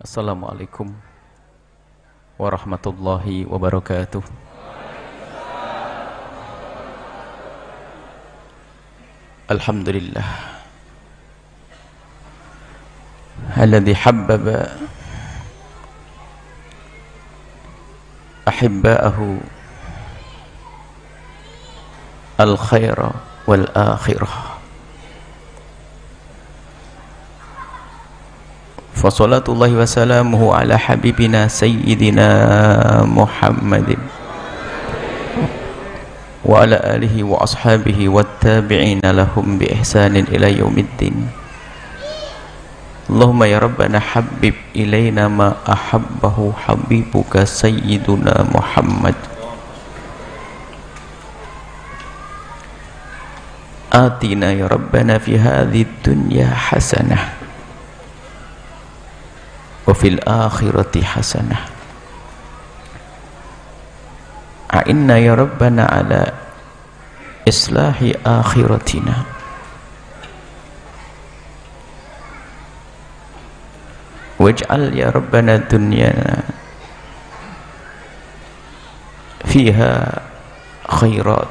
Assalamualaikum warahmatullahi wabarakatuh. Alhamdulillah alladzi habbaba ahibba'ahu al-khaira wal akhirah. Fassalatullahi wassalamuhu ala habibina sayyidina Muhammadin wa ala alihi wa ashabihi wattabi'ina lahum bi ihsanin ila yaumiddin. Allahumma ya Rabbana habib ilayna ma ahabbahu habibuka sayyiduna Muhammad. Atina ya Rabbana fi hadhihi dunya hasanah wa fil akhirati hasanah. A'inna ya Rabbana ala islahi akhiratina. Waj'al ya Rabbana dunyana fiha khairat.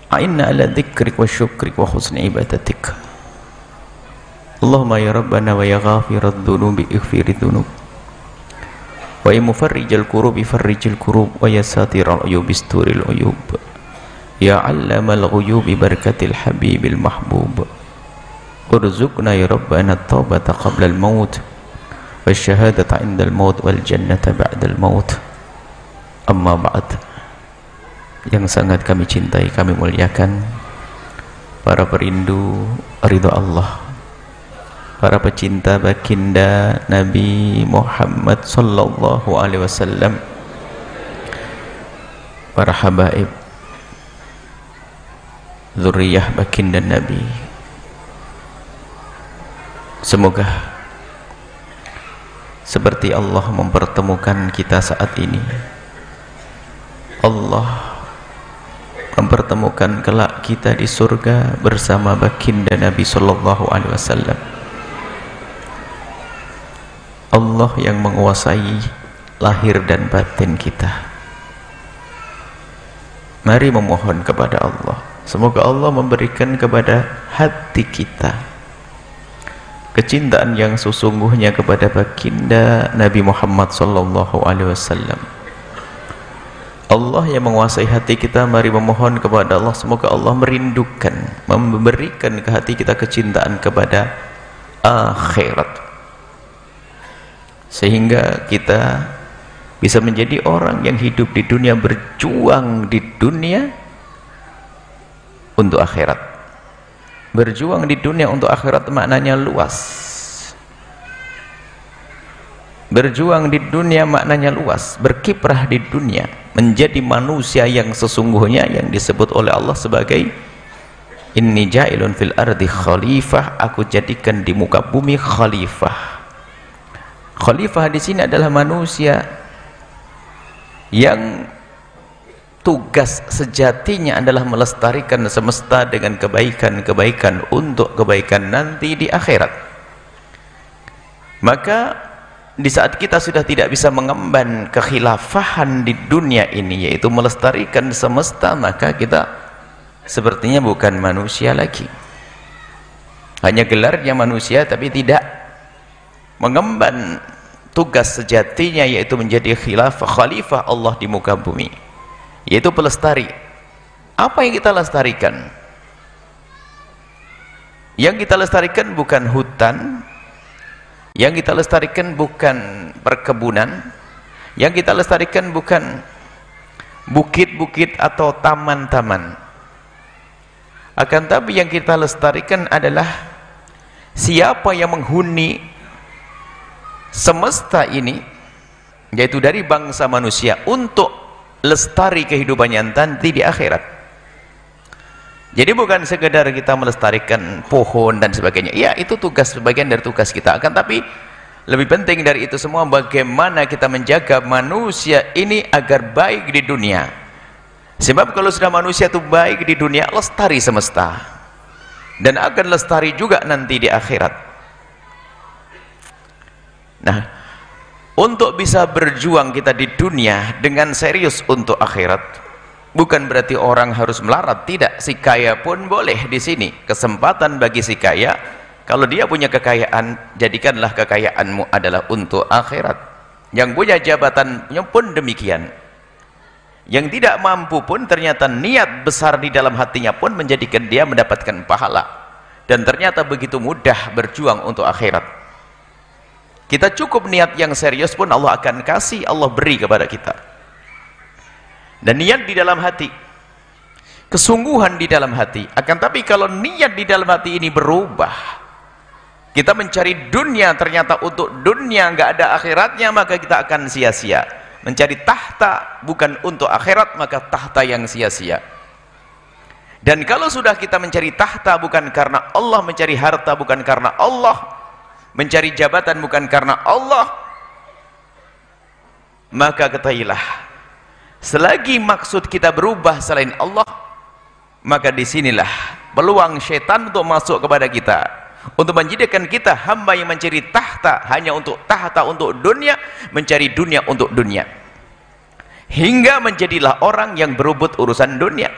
A'inna ala dhikrik wa syukrik wa husni ibadatik. Allahumma ya Rabbana wa ya ghafiradz dzunubi ighfiridz dzunub wa ya mufarrijal kurubi farrijil kurub wa ya satiral uyubi isturil uyub ya 'allamal ghuyubi barakatil habibil mahbub. Urzuqna ya Rabbana at-taubata qabla al-maut wasyahadata 'inda al-maut wal jannata ba'da al-maut. Amma ba'd. Yang sangat kami cintai, kami muliakan para perindu ridha Allah, para pecinta baginda Nabi Muhammad sallallahu alaihi wasallam, para habaib zuriyah baginda Nabi. Semoga seperti Allah mempertemukan kita saat ini, Allah mempertemukan kelak kita di surga bersama baginda Nabi sallallahu alaihi wasallam. Allah yang menguasai lahir dan batin kita. Mari memohon kepada Allah, semoga Allah memberikan kepada hati kita kecintaan yang sesungguhnya kepada baginda Nabi Muhammad sallallahu alaihi wasallam. Allah yang menguasai hati kita, mari memohon kepada Allah, semoga Allah merindukan, memberikan ke hati kita kecintaan kepada akhirat, sehingga kita bisa menjadi orang yang hidup di dunia, berjuang di dunia untuk akhirat. Berjuang di dunia untuk akhirat maknanya luas. Berjuang di dunia maknanya luas, berkiprah di dunia, menjadi manusia yang sesungguhnya yang disebut oleh Allah sebagai inni ja'ilun fil ardi khalifah, aku jadikan di muka bumi khalifah. Khalifah di sini adalah manusia yang tugas sejatinya adalah melestarikan semesta dengan kebaikan-kebaikan untuk kebaikan nanti di akhirat. Maka di saat kita sudah tidak bisa mengemban kekhilafahan di dunia ini, yaitu melestarikan semesta, maka kita sepertinya bukan manusia lagi. Hanya gelarnya manusia tapi tidak mengemban tugas sejatinya, yaitu menjadi khalifah Allah di muka bumi, yaitu pelestari. Apa yang kita lestarikan? Yang kita lestarikan bukan hutan, yang kita lestarikan bukan perkebunan, yang kita lestarikan bukan bukit-bukit atau taman-taman. Akan tapi yang kita lestarikan adalah siapa yang menghuni semesta ini, yaitu dari bangsa manusia, untuk lestari kehidupannya nanti di akhirat. Jadi bukan sekedar kita melestarikan pohon dan sebagainya, ya itu tugas, sebagian dari tugas kita. Akan tapi lebih penting dari itu semua, bagaimana kita menjaga manusia ini agar baik di dunia. Sebab kalau sudah manusia itu baik di dunia, lestari semesta, dan akan lestari juga nanti di akhirat. Nah, untuk bisa berjuang kita di dunia dengan serius untuk akhirat, bukan berarti orang harus melarat, tidak. Si kaya pun boleh di sini. Kesempatan bagi si kaya, kalau dia punya kekayaan, jadikanlah kekayaanmu adalah untuk akhirat. Yang punya jabatannya pun demikian. Yang tidak mampu pun ternyata niat besar di dalam hatinya pun menjadikan dia mendapatkan pahala. Dan ternyata begitu mudah berjuang untuk akhirat. Kita cukup niat yang serius pun Allah akan kasih, Allah beri kepada kita. Dan niat di dalam hati, kesungguhan di dalam hati. Akan tapi kalau niat di dalam hati ini berubah, kita mencari dunia, ternyata untuk dunia nggak ada akhiratnya, maka kita akan sia-sia. Mencari tahta bukan untuk akhirat, maka tahta yang sia-sia. Dan kalau sudah kita mencari tahta bukan karena Allah, mencari harta bukan karena Allah, mencari jabatan bukan karena Allah, maka ketahuilah, selagi maksud kita berubah selain Allah, maka disinilah peluang syaitan untuk masuk kepada kita, untuk menjadikan kita hamba yang mencari tahta hanya untuk tahta, untuk dunia, mencari dunia untuk dunia, hingga menjadilah orang yang berebut urusan dunia.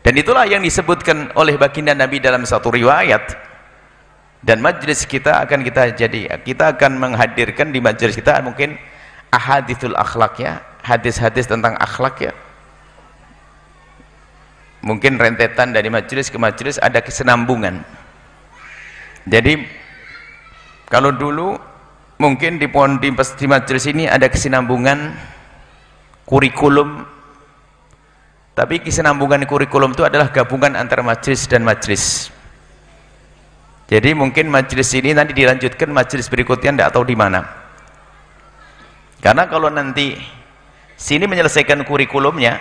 Dan itulah yang disebutkan oleh baginda Nabi dalam satu riwayat. Dan majlis kita akan kita akan menghadirkan di majlis kita mungkin ahadithul akhlak, ya, hadis-hadis tentang akhlak, ya. Mungkin rentetan dari majlis ke majlis ada kesinambungan. Jadi kalau dulu mungkin di majelis ini ada kesinambungan kurikulum, tapi kesinambungan kurikulum itu adalah gabungan antara majelis dan majelis. Jadi mungkin majelis ini nanti dilanjutkan majelis berikutnya, tidak tahu di mana. Karena kalau nanti sini menyelesaikan kurikulumnya,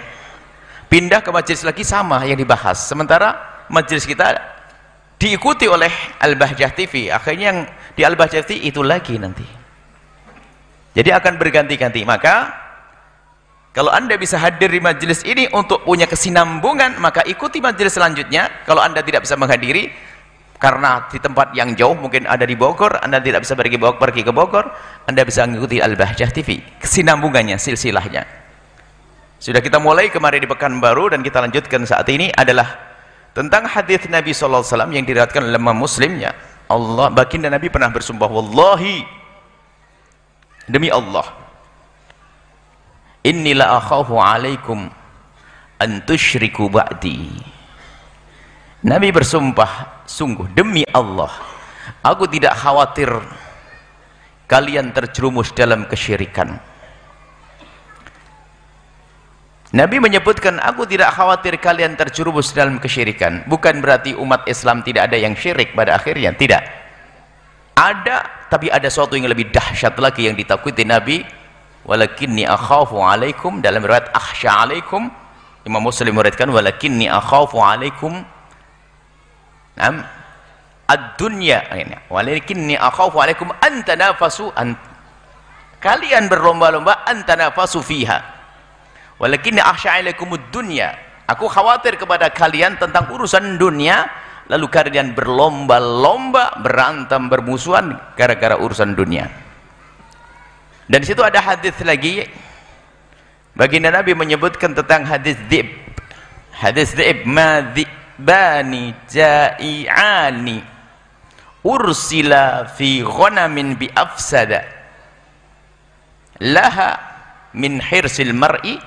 pindah ke majelis lagi sama yang dibahas, sementara majelis kita diikuti oleh Al-Bahjah TV, akhirnya yang di Al-Bahjah TV itu lagi nanti. Jadi akan berganti-ganti. Maka kalau Anda bisa hadir di majelis ini untuk punya kesinambungan, maka ikuti majelis selanjutnya. Kalau Anda tidak bisa menghadiri karena di tempat yang jauh, mungkin ada di Bogor, Anda tidak bisa pergi ke Bogor, Anda bisa mengikuti Al-Bahjah TV, kesinambungannya, silsilahnya. Sudah kita mulai kemarin di Pekanbaru, dan kita lanjutkan saat ini adalah tentang hadis Nabi SAW yang diriwayatkan oleh Imam Muslimnya. Allah, baginda Nabi pernah bersumpah, wallahi, demi Allah, inni la akhafu alaikum an tusyriku ba'di. Nabi bersumpah, sungguh demi Allah, aku tidak khawatir kalian terjerumus dalam kesyirikan. Nabi menyebutkan, aku tidak khawatir kalian terjerumus dalam kesyirikan. Bukan berarti umat Islam tidak ada yang syirik pada akhirnya, tidak. Ada, tapi ada sesuatu yang lebih dahsyat lagi yang ditakuti Nabi. Walakinni akhafu alaikum, dalam riwayat akhsha alaikum, Imam Muslim meriwayatkan walakinni akhafu alaikum ad-dunya, walakinni akhafu alaikum an tanafasu, kalian berlomba-lomba an tanafasu fiha, walakinni akhsha alaikumud dunya, aku khawatir kepada kalian tentang urusan dunia, lalu kalian berlomba-lomba, berantem, bermusuhan gara-gara urusan dunia. Dan di situ ada hadis lagi, baginda Nabi menyebutkan tentang hadis dhib. Hadis dhib, ma dhibani ja'i'ani ursila fi ghanamin bi afsada laha min hirsil mar'i,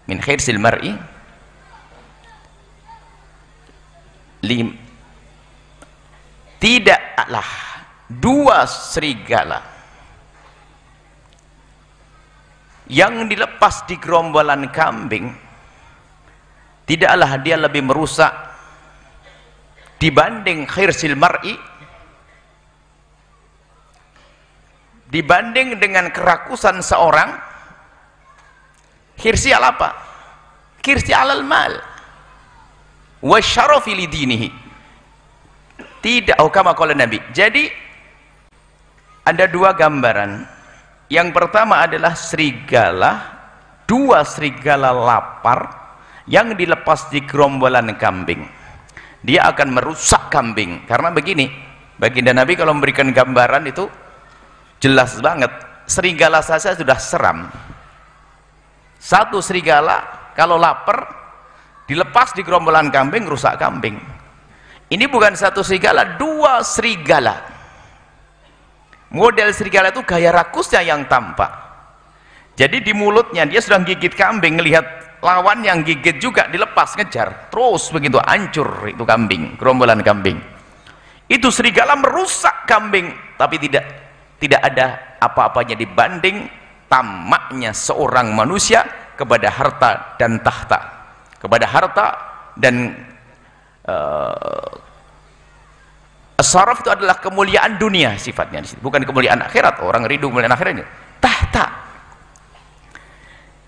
min hirsil mar'i tidaklah dua serigala yang dilepas di gerombolan kambing, tidaklah dia lebih merusak dibanding khirsil mar'i, dibanding dengan kerakusan seorang. Khirsi al apa? Khirsi alal mal wa syarafi lidinihi, tidak, kama qala Nabi. Jadi ada dua gambaran. Yang pertama adalah serigala, dua serigala lapar yang dilepas di gerombolan kambing. Dia akan merusak kambing. Karena begini, Baginda Nabi kalau memberikan gambaran itu jelas banget. Serigala saja sudah seram. Satu serigala kalau lapar dilepas di gerombolan kambing, rusak kambing. Ini bukan satu serigala, dua serigala. Model serigala itu gaya rakusnya yang tampak. Jadi di mulutnya dia sudah gigit kambing, ngelihat lawan yang gigit juga dilepas, ngejar terus begitu, hancur itu kambing, gerombolan kambing. Itu serigala merusak kambing, tapi tidak ada apa-apanya dibanding tamaknya seorang manusia kepada harta dan tahta, kepada harta dan as-saraf itu adalah kemuliaan dunia sifatnya, bukan kemuliaan akhirat. Orang rindu kemuliaan akhirat ini tahta.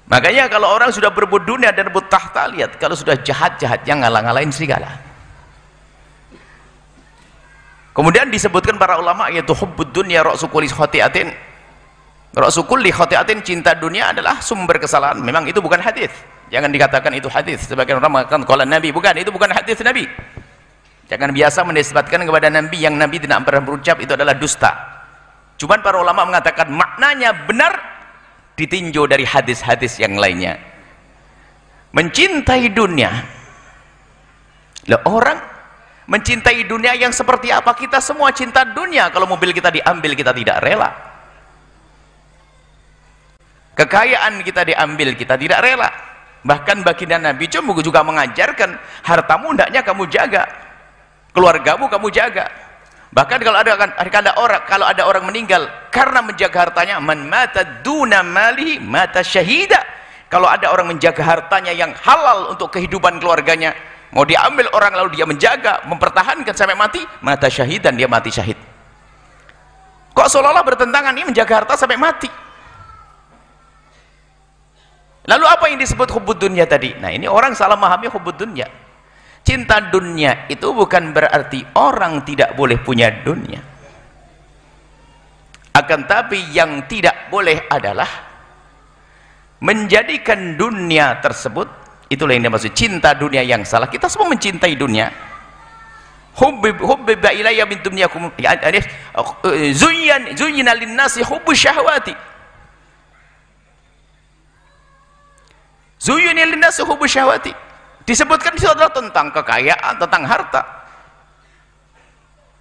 Makanya kalau orang sudah berebut dunia dan berebut tahta, lihat kalau sudah jahat-jahatnya ngalah-ngalahin serigala. Kemudian disebutkan para ulama, yaitu hubbud dunya ra'su kulli khati'atin. Ra'su kulli khati'atin, cinta dunia adalah sumber kesalahan. Memang itu bukan hadis. Jangan dikatakan itu hadis. Sebagian orang mengatakan qala Nabi, bukan, itu bukan hadis Nabi. Jangan biasa menisbatkan kepada Nabi yang Nabi tidak pernah berucap, itu adalah dusta. Cuman para ulama mengatakan maknanya benar ditinjau dari hadis-hadis yang lainnya. Mencintai dunia. Loh, orang mencintai dunia yang seperti apa? Kita semua cinta dunia. Kalau mobil kita diambil, kita tidak rela. Kekayaan kita diambil, kita tidak rela. Bahkan baginda Nabi juga mengajarkan, hartamu hendaknya kamu jaga, keluargamu kamu jaga. Bahkan kalau ada orang meninggal karena menjaga hartanya, man mata duna malihi mata syahida. Kalau ada orang menjaga hartanya yang halal untuk kehidupan keluarganya, mau diambil orang lalu dia menjaga, mempertahankan sampai mati, mata syahid, dan dia mati syahid. Kok seolah-olah bertentangan ini menjaga harta sampai mati? Lalu apa yang disebut hubbud dunya tadi? Nah, ini orang salah memahami hubbud dunya. Cinta dunia itu bukan berarti orang tidak boleh punya dunia. Akan tapi yang tidak boleh adalah menjadikan dunia tersebut, itulah yang dimaksud cinta dunia yang salah. Kita semua mencintai dunia. Hubbiba ilayya min dunyakum zuyyina lin-nasi hubbus syahwati. Zuyyina lin-nasi hubbus syahwati. Disebutkan itu adalah tentang kekayaan, tentang harta.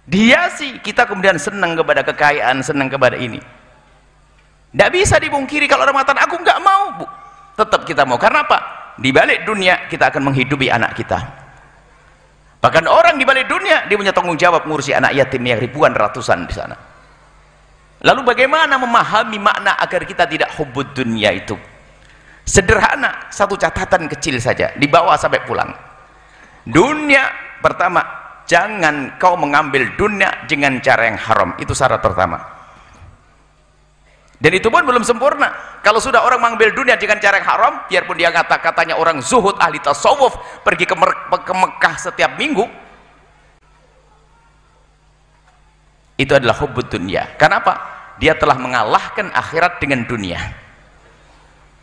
Dihiasi kita kemudian senang kepada kekayaan, senang kepada ini. Tidak bisa dipungkiri kalau orang mengatakan aku nggak mau, Bu. Tetap kita mau. Karena apa? Di balik dunia kita akan menghidupi anak kita. Bahkan orang di balik dunia dia punya tanggung jawab mengurusi anak yatim yang ribuan, ratusan di sana. Lalu bagaimana memahami makna agar kita tidak hubbud dunia itu? Sederhana, satu catatan kecil saja, dibawa sampai pulang. Dunia, pertama, jangan kau mengambil dunia dengan cara yang haram. Itu syarat pertama. Dan itu pun belum sempurna. Kalau sudah orang mengambil dunia dengan cara yang haram, biarpun dia katanya orang zuhud, ahli tasawuf, pergi ke Mekah setiap minggu, itu adalah hubbud dunya. Kenapa? Dia telah mengalahkan akhirat dengan dunia.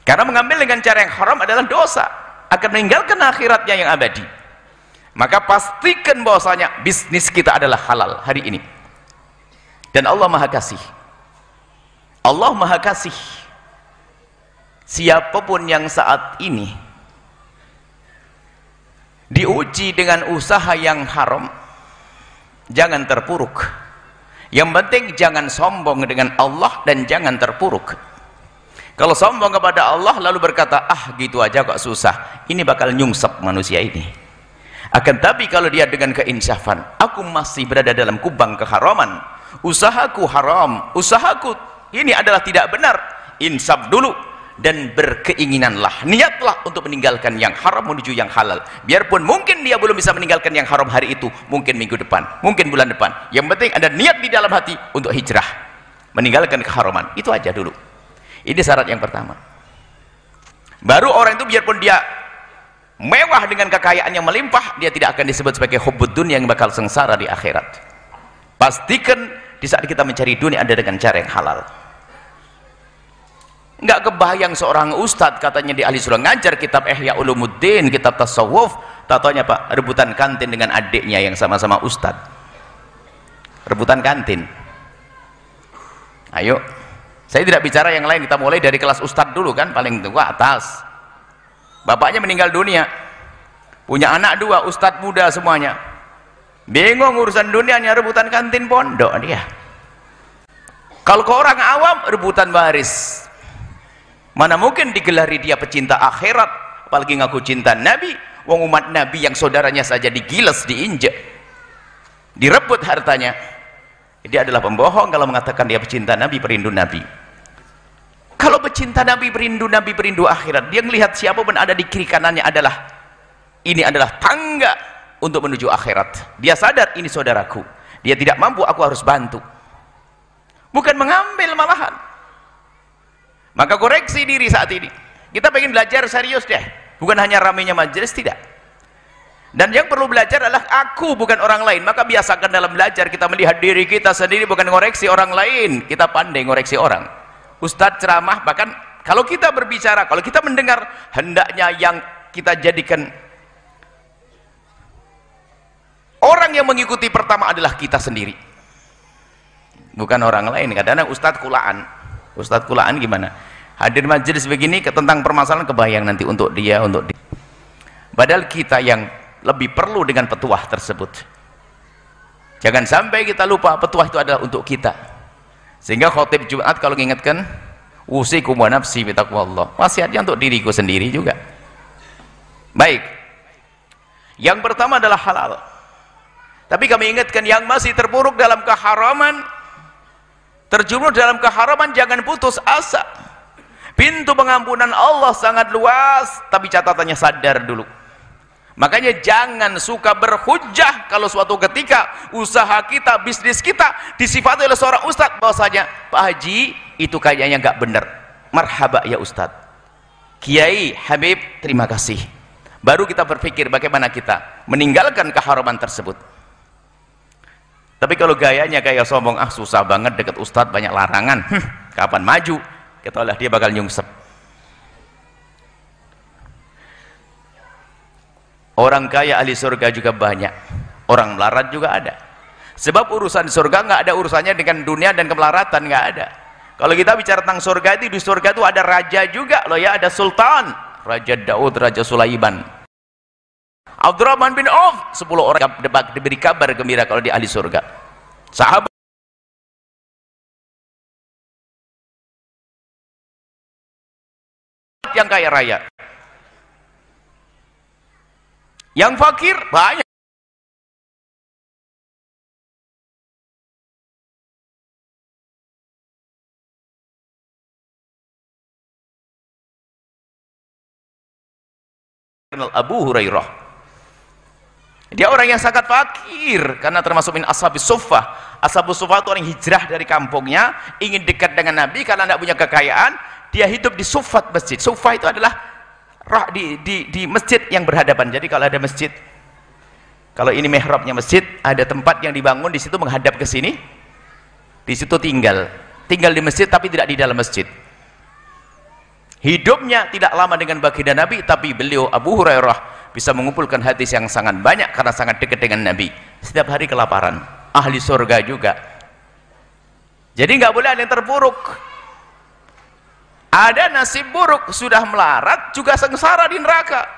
Karena mengambil dengan cara yang haram adalah dosa, akan meninggalkan akhiratnya yang abadi. Maka pastikan bahwasanya bisnis kita adalah halal hari ini. Dan Allah Maha Kasih. Allah Maha Kasih. Siapapun yang saat ini diuji dengan usaha yang haram, jangan terpuruk. Yang penting jangan sombong dengan Allah dan jangan terpuruk. Kalau sombong kepada Allah lalu berkata, ah gitu aja kok susah, ini bakal nyungsep manusia ini. Akan tapi kalau dia dengan keinsafan, aku masih berada dalam kubang keharaman, usahaku haram, usahaku ini adalah tidak benar, insaf dulu dan berkeinginanlah, niatlah untuk meninggalkan yang haram menuju yang halal. Biarpun mungkin dia belum bisa meninggalkan yang haram hari itu, mungkin minggu depan, mungkin bulan depan, yang penting ada niat di dalam hati untuk hijrah, meninggalkan keharaman. Itu aja dulu. Ini syarat yang pertama. Baru orang itu biarpun dia mewah dengan kekayaan yang melimpah, dia tidak akan disebut sebagai hubbud dunya yang bakal sengsara di akhirat. Pastikan di saat kita mencari dunia ada dengan cara yang halal. Enggak kebayang seorang ustadz katanya di ahli surah ngajar kitab Ihya Ulumuddin, kitab tasawuf, tatonya Pak rebutan kantin dengan adiknya yang sama-sama ustadz. rebutan kantin. Ayo, saya tidak bicara yang lain, kita mulai dari kelas ustadz dulu kan, paling tua atas. Bapaknya meninggal dunia, punya anak 2, ustadz muda semuanya, bingung urusan dunianya, rebutan kantin pondok dia. Kalau ke orang awam, rebutan baris. Mana mungkin digelari dia pecinta akhirat, apalagi ngaku cinta Nabi. Wong umat Nabi yang saudaranya saja digiles, diinjek, direbut hartanya. Dia adalah pembohong kalau mengatakan dia pecinta Nabi, perindu Nabi. Kalau pecinta Nabi, perindu akhirat, dia melihat siapapun ada di kiri kanannya adalah, ini adalah tangga untuk menuju akhirat. Dia sadar ini saudaraku, dia tidak mampu, aku harus bantu. Bukan mengambil malahan. Maka koreksi diri saat ini. Kita pengen belajar serius deh, bukan hanya ramainya majelis, tidak. Dan yang perlu belajar adalah aku, bukan orang lain. Maka biasakan dalam belajar kita melihat diri kita sendiri, bukan ngoreksi orang lain. Kita pandai ngoreksi orang. Ustadz ceramah, bahkan kalau kita berbicara, kalau kita mendengar, hendaknya yang kita jadikan orang yang mengikuti pertama adalah kita sendiri, bukan orang lain. Kadang-kadang ustadz kulaan gimana? Hadir majelis begini tentang permasalahan, kebayang nanti untuk dia, padahal kita yang lebih perlu dengan petuah tersebut. Jangan sampai kita lupa petuah itu adalah untuk kita. Sehingga khotib Jumat kalau mengingatkan, usikum wa nafsi bitaqwallah, wasiatnya untuk diriku sendiri juga. Baik, yang pertama adalah halal. Tapi kami ingatkan yang masih terpuruk dalam keharaman, terjerumus dalam keharaman, jangan putus asa. Pintu pengampunan Allah sangat luas, tapi catatannya sadar dulu. Makanya jangan suka berhujjah kalau suatu ketika usaha kita, bisnis kita disifati oleh seorang ustadz bahwasanya, Pak Haji itu kayaknya nggak benar. Marhaba ya ustadz, Kiai Habib terima kasih. Baru kita berpikir bagaimana kita meninggalkan keharaman tersebut. Tapi kalau gayanya kayak sombong, susah banget dekat ustadz, banyak larangan, kapan maju, ketahuilah dia bakal nyungsep. Orang kaya ahli surga juga banyak, orang melarat juga ada. Sebab urusan surga nggak ada urusannya dengan dunia dan kemelaratan, nggak ada. Kalau kita bicara tentang surga itu, di surga itu ada raja juga loh ya, ada sultan, Raja Daud, Raja Sulaiman, Abdurrahman bin Auf, 10 orang diberi kabar gembira kalau di ahli surga. Sahabat yang kaya raya, yang fakir banyak. Abu Hurairah, dia orang yang sangat fakir karena termasuk min ashabis suffah. Ashabus suffah itu orang hijrah dari kampungnya, ingin dekat dengan Nabi karena tidak punya kekayaan. Dia hidup di suffat masjid. Suffah itu adalah di masjid yang berhadapan. Jadi kalau ada masjid, kalau ini mihrabnya masjid, ada tempat yang dibangun di situ menghadap ke sini, di situ tinggal di masjid tapi tidak di dalam masjid. Hidupnya tidak lama dengan baginda Nabi, tapi beliau Abu Hurairah bisa mengumpulkan hadis yang sangat banyak karena sangat dekat dengan Nabi. Setiap hari kelaparan, ahli surga juga. Jadi nggak boleh ada yang terpuruk. Ada nasib buruk, sudah melarat juga sengsara di neraka.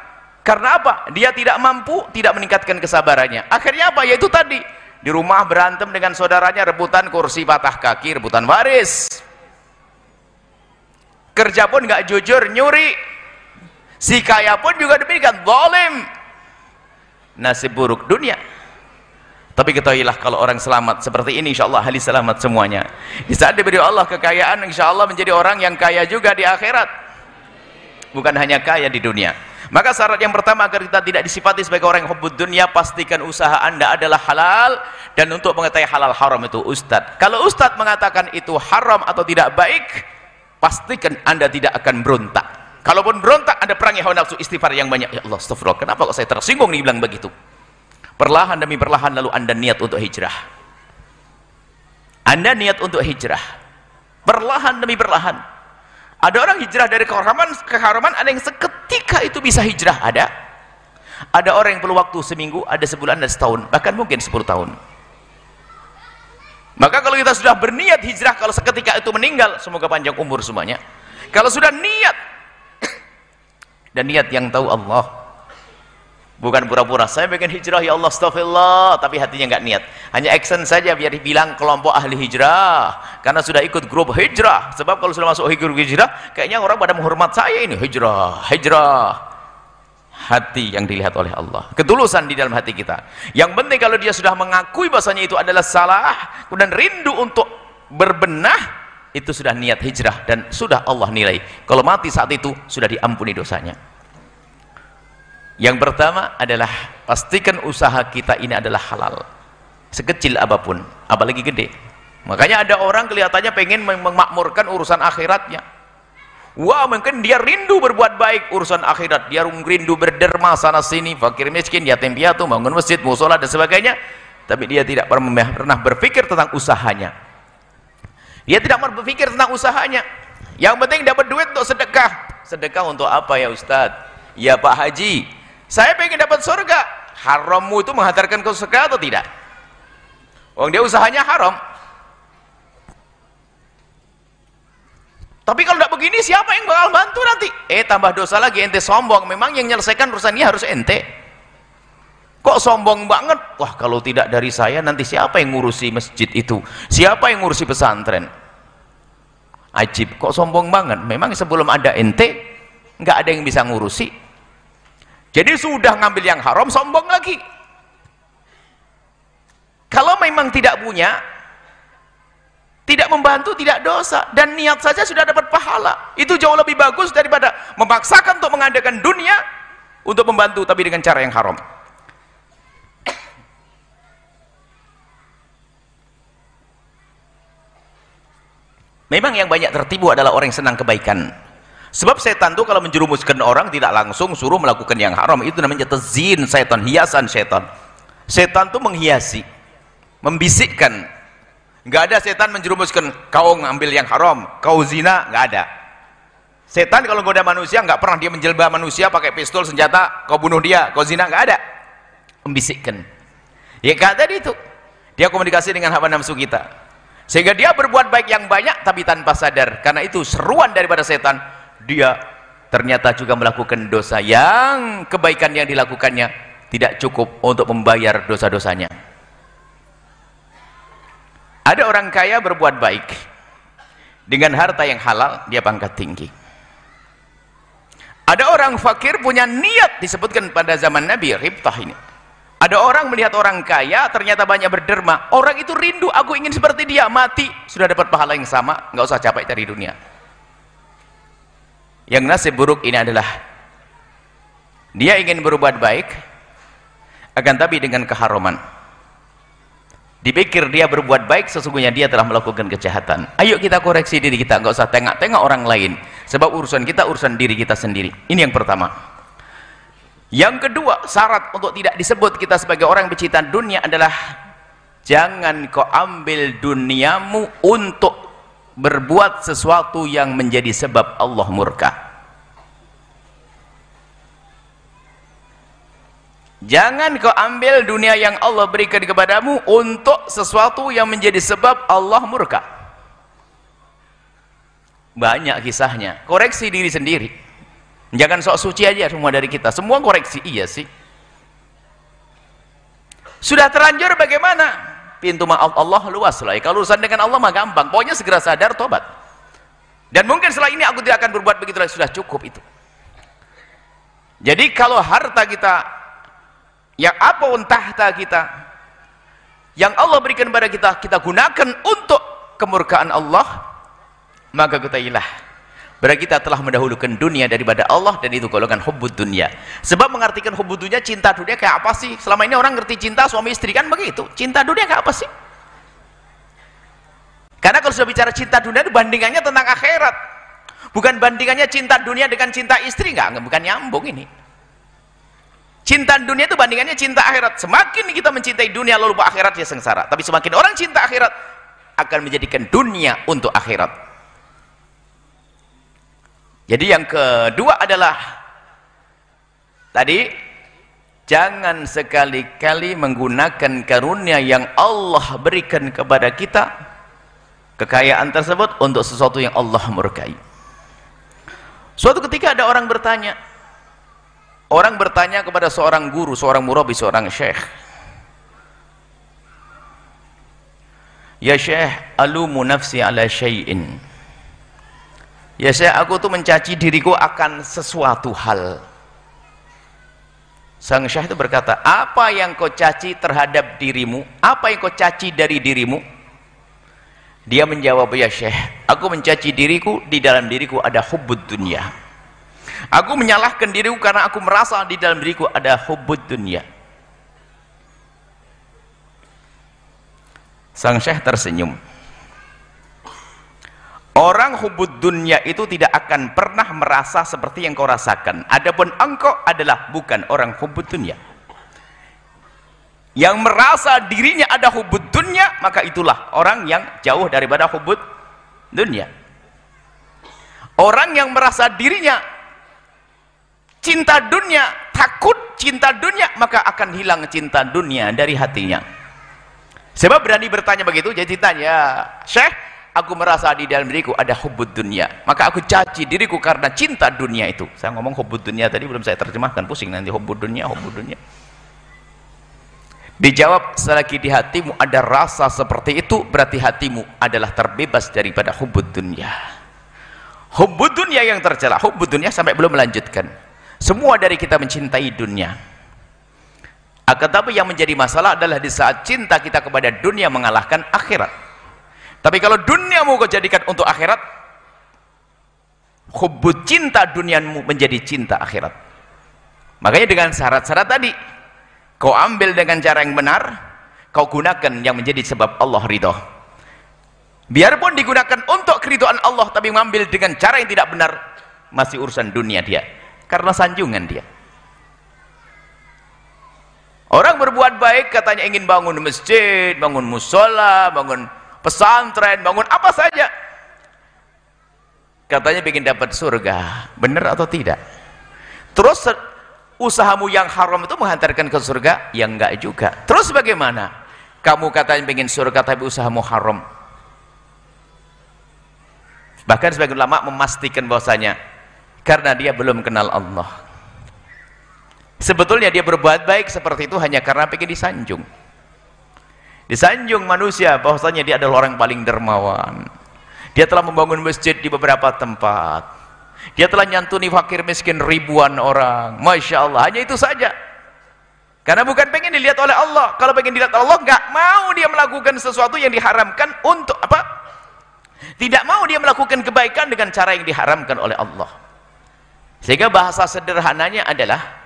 Karena apa? Dia tidak mampu, tidak meningkatkan kesabarannya. Akhirnya apa? Yaitu tadi, di rumah berantem dengan saudaranya, rebutan kursi, patah kaki, rebutan waris. Kerja pun nggak jujur, nyuri. Si kaya pun juga demikian, zalim. Nasib buruk dunia. Tapi ketahuilah kalau orang selamat seperti ini, insya Allah ahli selamat semuanya. Di saat diberi Allah kekayaan, insya Allah menjadi orang yang kaya juga di akhirat, bukan hanya kaya di dunia. Maka syarat yang pertama agar kita tidak disifati sebagai orang yang hubbud dunia, pastikan usaha anda adalah halal. Dan untuk mengetahui halal haram itu ustadz. Kalau ustadz mengatakan itu haram atau tidak baik, pastikan anda tidak akan berontak. Kalaupun berontak, anda perangi hawa nafsu, istighfar yang banyak. Ya Allah, astagfirullah, kenapa kok saya tersinggung nih bilang begitu? Perlahan demi perlahan lalu anda niat untuk hijrah. Anda niat untuk hijrah. Perlahan demi perlahan. Ada orang hijrah dari keharaman, ada yang seketika itu bisa hijrah, ada. Ada orang yang perlu waktu seminggu, ada sebulan, ada setahun, bahkan mungkin 10 tahun. Maka kalau kita sudah berniat hijrah, kalau seketika itu meninggal, semoga panjang umur semuanya. Kalau sudah niat, dan niat yang tahu Allah, bukan pura-pura saya pengen hijrah ya Allah astagfirullah, tapi hatinya nggak niat, hanya action saja biar dibilang kelompok ahli hijrah karena sudah ikut grup hijrah. Sebab kalau sudah masuk grup hijrah, kayaknya orang pada menghormat saya ini hijrah, hijrah. Hati yang dilihat oleh Allah, ketulusan di dalam hati kita. Yang penting kalau dia sudah mengakui bahasanya itu adalah salah, kemudian rindu untuk berbenah, itu sudah niat hijrah dan sudah Allah nilai. Kalau mati saat itu sudah diampuni dosanya. Yang pertama adalah pastikan usaha kita ini adalah halal, sekecil apapun, apalagi gede. Makanya ada orang kelihatannya pengen memakmurkan urusan akhiratnya. Wah, mungkin dia rindu berbuat baik urusan akhirat, dia rindu berderma sana sini, fakir miskin, yatim piatu, bangun masjid, musola dan sebagainya, tapi dia tidak pernah berpikir tentang usahanya. Dia tidak pernah berpikir tentang usahanya. Yang penting dapat duit untuk sedekah. Sedekah untuk apa ya Ustadz? Ya Pak Haji, saya pengen dapat surga. Harammu itu menghantarkan ke surga atau tidak? Oh, dia usahanya haram. Tapi kalau tidak begini, siapa yang bakal bantu nanti? Tambah dosa lagi, ente sombong. Memang yang menyelesaikan urusan ini harus ente. Kok sombong banget? Wah, kalau tidak dari saya, nanti siapa yang ngurusi masjid itu? Siapa yang ngurusi pesantren? Ajib, kok sombong banget? Memang sebelum ada ente, nggak ada yang bisa ngurusi. Jadi sudah ngambil yang haram, sombong lagi. Kalau memang tidak punya, tidak membantu, tidak dosa, dan niat saja sudah dapat pahala. Itu jauh lebih bagus daripada memaksakan untuk mengadakan dunia untuk membantu tapi dengan cara yang haram. Memang yang banyak tertipu adalah orang yang senang kebaikan. Sebab setan itu kalau menjerumuskan orang tidak langsung suruh melakukan yang haram, itu namanya tazyin setan, hiasan setan. Setan itu menghiasi, membisikkan. Nggak ada setan menjerumuskan kau ngambil yang haram, kau zina, nggak ada. Setan kalau goda manusia nggak pernah dia menjelma manusia pakai pistol senjata, kau bunuh dia, kau zina, nggak ada. Membisikkan. Ya kayak tadi itu, dia komunikasi dengan hawa nafsu kita, sehingga dia berbuat baik yang banyak tapi tanpa sadar. Karena itu seruan daripada setan, dia ternyata juga melakukan dosa yang kebaikan yang dilakukannya tidak cukup untuk membayar dosa-dosanya. Ada orang kaya berbuat baik dengan harta yang halal, dia pangkat tinggi. Ada orang fakir punya niat, disebutkan pada zaman Nabi Ribtah ini. Ada orang melihat orang kaya ternyata banyak berderma, orang itu rindu, aku ingin seperti dia, mati sudah dapat pahala yang sama, nggak usah capek cari dunia. Yang nasib buruk ini adalah dia ingin berbuat baik akan tapi dengan keharaman. Dipikir dia berbuat baik, sesungguhnya dia telah melakukan kejahatan. Ayo kita koreksi diri kita, nggak usah tengok-tengok orang lain, sebab urusan kita urusan diri kita sendiri. Ini yang pertama. Yang kedua, syarat untuk tidak disebut kita sebagai orang yang pecinta dunia adalah jangan kau ambil duniamu untuk berbuat sesuatu yang menjadi sebab Allah murka. Jangan kau ambil dunia yang Allah berikan kepadamu untuk sesuatu yang menjadi sebab Allah murka. Banyak kisahnya. Koreksi diri sendiri. Jangan sok suci aja semua dari kita. Semua koreksi, iya sih. Sudah terlanjur bagaimana? Pintu maaf Allah luas lah. Kalau urusan dengan Allah mah gampang. Pokoknya segera sadar, tobat. Dan mungkin setelah ini aku tidak akan berbuat begitu lagi. Sudah cukup itu. Jadi kalau harta kita, yang apapun tahta kita yang Allah berikan kepada kita, kita gunakan untuk kemurkaan Allah, maka ketahuilah bahwa kita telah mendahulukan dunia daripada Allah, dan itu golongan hubbud dunia. Sebab mengartikan hubbud dunia, cinta dunia kayak apa sih? Selama ini orang ngerti cinta suami istri kan begitu. Cinta dunia kayak apa sih? Karena kalau sudah bicara cinta dunia itu bandingannya tentang akhirat, bukan bandingannya cinta dunia dengan cinta istri. Bukan nyambung ini. Cinta dunia itu bandingannya cinta akhirat. Semakin kita mencintai dunia lalu lupa akhirat, ya sengsara. Tapi semakin orang cinta akhirat, akan menjadikan dunia untuk akhirat. Jadi yang kedua adalah tadi Jangan sekali-kali menggunakan karunia yang Allah berikan kepada kita, kekayaan tersebut, untuk sesuatu yang Allah murkai. Suatu ketika ada orang bertanya kepada seorang guru, seorang murabi, seorang syekh, "Ya syekh, alumu nafsi ala syai'in." Ya syekh, aku tuh mencaci diriku akan sesuatu hal. Sang syekh itu berkata, "Apa yang kau caci terhadap dirimu? Apa yang kau caci dari dirimu?" Dia menjawab, "Ya syekh, aku mencaci diriku, di dalam diriku ada hubbud dunya. Aku menyalahkan diriku karena aku merasa di dalam diriku ada hubbud dunya." Sang syekh tersenyum. Orang hubbud dunya itu tidak akan pernah merasa seperti yang kau rasakan. Adapun engkau adalah bukan orang hubbud dunya. Yang merasa dirinya ada hubbud dunya, maka itulah orang yang jauh daripada hubbud dunya. Orang yang merasa dirinya cinta dunia, takut cinta dunia, maka akan hilang cinta dunia dari hatinya. Sebab berani bertanya begitu, jadi tanya, "Syekh, aku merasa di dalam diriku ada hubbud dunia, maka aku caci diriku karena cinta dunia itu." Saya ngomong hubbud dunia tadi belum saya terjemahkan, pusing nanti hubbud dunia, hubbud dunia. Dijawab, "Selagi di hatimu ada rasa seperti itu, berarti hatimu adalah terbebas daripada hubbud dunia." Hubbud dunia yang tercela, hubbud dunia sampai belum melanjutkan. Semua dari kita mencintai dunia. Akan tapi yang menjadi masalah adalah di saat cinta kita kepada dunia mengalahkan akhirat. Tapi kalau duniamu kau jadikan untuk akhirat, hubbud cinta duniamu menjadi cinta akhirat. Makanya dengan syarat-syarat tadi, kau ambil dengan cara yang benar, kau gunakan yang menjadi sebab Allah ridho. Biarpun digunakan untuk keridhaan Allah, tapi mengambil dengan cara yang tidak benar, masih urusan dunia dia, karena sanjungan dia. Orang berbuat baik katanya ingin bangun masjid, bangun musola, bangun pesantren, bangun apa saja, katanya ingin dapat surga. Benar atau tidak? Terus usahamu yang haram itu menghantarkan ke surga? Ya enggak juga. Terus bagaimana? Kamu katanya ingin surga tapi usahamu haram. Bahkan sebagian ulama memastikan bahwasanya karena dia belum kenal Allah. Sebetulnya dia berbuat baik seperti itu hanya karena ingin disanjung. Disanjung manusia bahwasanya dia adalah orang paling dermawan. Dia telah membangun masjid di beberapa tempat. Dia telah nyantuni fakir miskin ribuan orang. Masya Allah, hanya itu saja. Karena bukan pengen dilihat oleh Allah. Kalau pengen dilihat oleh Allah, nggak mau dia melakukan sesuatu yang diharamkan. Untuk apa? Tidak mau dia melakukan kebaikan dengan cara yang diharamkan oleh Allah. Sehingga bahasa sederhananya adalah,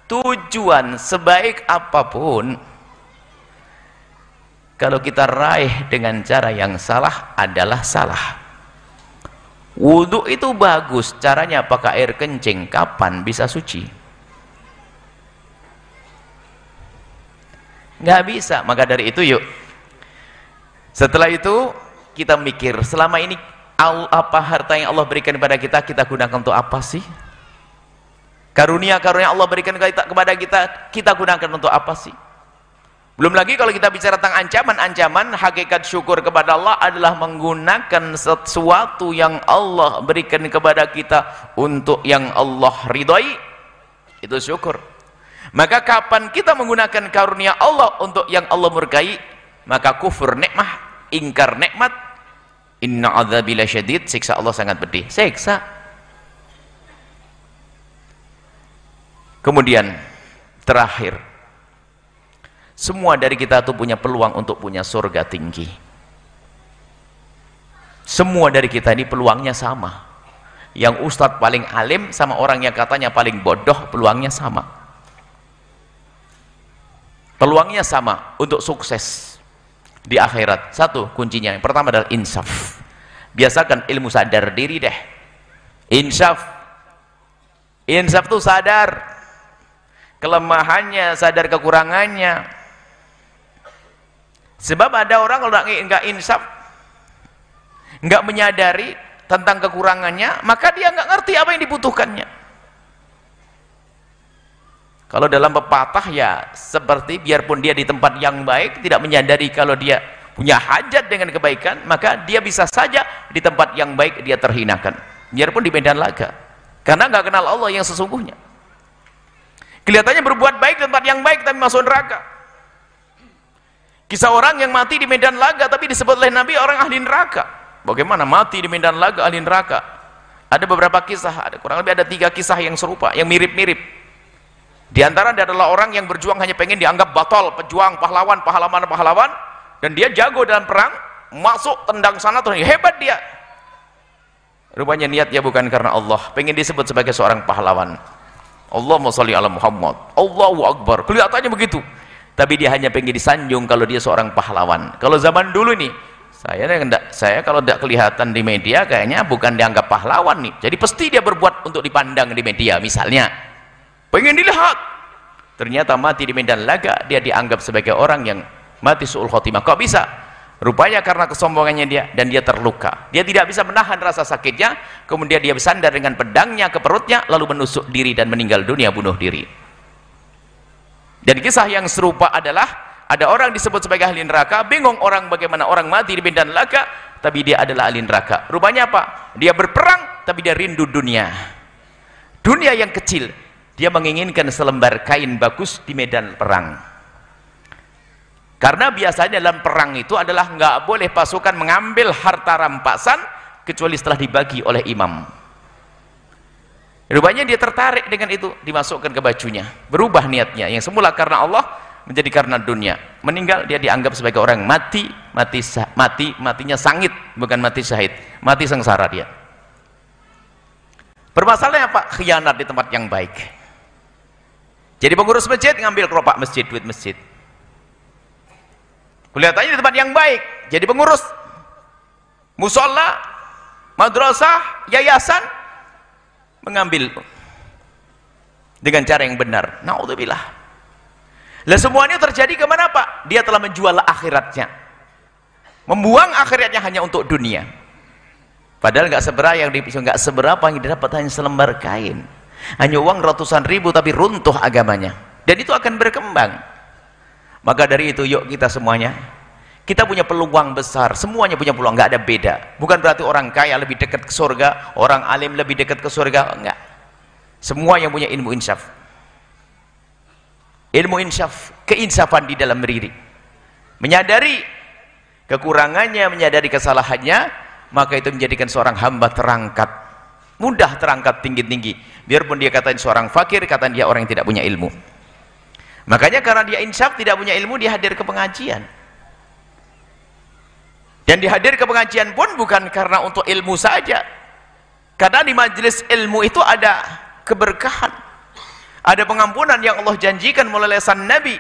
tujuan sebaik apapun, kalau kita raih dengan cara yang salah adalah salah. Wudhu itu bagus, caranya pakai air kencing, kapan bisa suci? Nggak bisa. Maka dari itu yuk, setelah itu kita mikir, selama ini apa harta yang Allah berikan kepada kita, kita gunakan untuk apa sih? Karunia-karunia Allah berikan kepada kita, kita gunakan untuk apa sih? Belum lagi kalau kita bicara tentang ancaman-ancaman, hakikat syukur kepada Allah adalah menggunakan sesuatu yang Allah berikan kepada kita untuk yang Allah ridhai, itu syukur. Maka kapan kita menggunakan karunia Allah untuk yang Allah murkai, maka kufur nikmah, ingkar nikmat, inna adzabi lasyadid, siksa Allah sangat pedih. Siksa. Kemudian terakhir, semua dari kita itu punya peluang untuk punya surga tinggi. Semua dari kita ini peluangnya sama. Yang ustadz paling alim sama orang yang katanya paling bodoh, peluangnya sama. Peluangnya sama untuk sukses di akhirat. Satu kuncinya, yang pertama adalah insaf. Biasakan ilmu sadar diri deh. Insaf. Insaf itu sadar kelemahannya, sadar kekurangannya. Sebab ada orang kalau nggak insaf, nggak menyadari tentang kekurangannya, maka dia nggak ngerti apa yang dibutuhkannya. Kalau dalam pepatah ya seperti biarpun dia di tempat yang baik tidak menyadari kalau dia punya hajat dengan kebaikan, maka dia bisa saja di tempat yang baik dia terhinakan biarpun di medan laga, karena nggak kenal Allah yang sesungguhnya. Kelihatannya berbuat baik di tempat yang baik tapi masuk neraka. Kisah orang yang mati di medan laga tapi disebut oleh Nabi orang ahli neraka. Bagaimana mati di medan laga ahli neraka? Ada beberapa kisah, kurang lebih ada 3 kisah yang serupa, yang mirip-mirip. Di antara adalah orang yang berjuang hanya pengen dianggap batal, pejuang, pahlawan, dan dia jago dalam perang, masuk tendang sana terus hebat dia. Rupanya niatnya bukan karena Allah, pengen disebut sebagai seorang pahlawan. Allahumma sholli ala Muhammad, Allahu Akbar, kelihatannya begitu. Tapi dia hanya pengen disanjung kalau dia seorang pahlawan. Kalau zaman dulu nih, saya kalau tidak kelihatan di media kayaknya bukan dianggap pahlawan nih. Jadi pasti dia berbuat untuk dipandang di media misalnya. Pengen dilihat, ternyata mati di medan laga dia dianggap sebagai orang yang mati su'ul khotimah. Kok bisa? Rupanya karena kesombongannya dia, dan dia terluka, dia tidak bisa menahan rasa sakitnya, kemudian dia bersandar dengan pedangnya ke perutnya lalu menusuk diri dan meninggal dunia bunuh diri. Dan kisah yang serupa adalah ada orang disebut sebagai ahli neraka, bingung orang bagaimana orang mati di medan laga tapi dia adalah ahli neraka. Rupanya apa? Dia berperang tapi dia rindu dunia yang kecil. Dia menginginkan selembar kain bagus di medan perang. Karena biasanya dalam perang itu adalah nggak boleh pasukan mengambil harta rampasan kecuali setelah dibagi oleh imam. Rupanya dia tertarik dengan itu, dimasukkan ke bajunya. Berubah niatnya, yang semula karena Allah menjadi karena dunia. Meninggal dia dianggap sebagai orang matinya sangit, bukan mati syahid, mati sengsara dia. Permasalahannya apa? Khianat di tempat yang baik. Jadi pengurus masjid ngambil keropak masjid, duit masjid. Kelihatannya di tempat yang baik, jadi pengurus musola, madrasah, yayasan, mengambil dengan cara yang benar. Naudzubillah. Lah semuanya terjadi kemana Pak? Dia telah menjual akhiratnya, membuang akhiratnya hanya untuk dunia. Padahal nggak seberapa yang didapat hanya selembar kain. Hanya uang ratusan ribu tapi runtuh agamanya, dan itu akan berkembang. Maka dari itu yuk kita semuanya, kita punya peluang besar, semuanya punya peluang, nggak ada beda. Bukan berarti orang kaya lebih dekat ke surga, orang alim lebih dekat ke surga, enggak. Semua yang punya ilmu insaf, keinsafan di dalam diri, menyadari kekurangannya, menyadari kesalahannya, maka itu menjadikan seorang hamba terangkat, mudah terangkat tinggi-tinggi. Biarpun dia katain seorang fakir, katain dia orang yang tidak punya ilmu. Makanya karena dia insaf, tidak punya ilmu, dia hadir ke pengajian. Dan dihadir ke pengajian pun bukan karena untuk ilmu saja. Karena di majelis ilmu itu ada keberkahan, ada pengampunan yang Allah janjikan melalui lisan Nabi.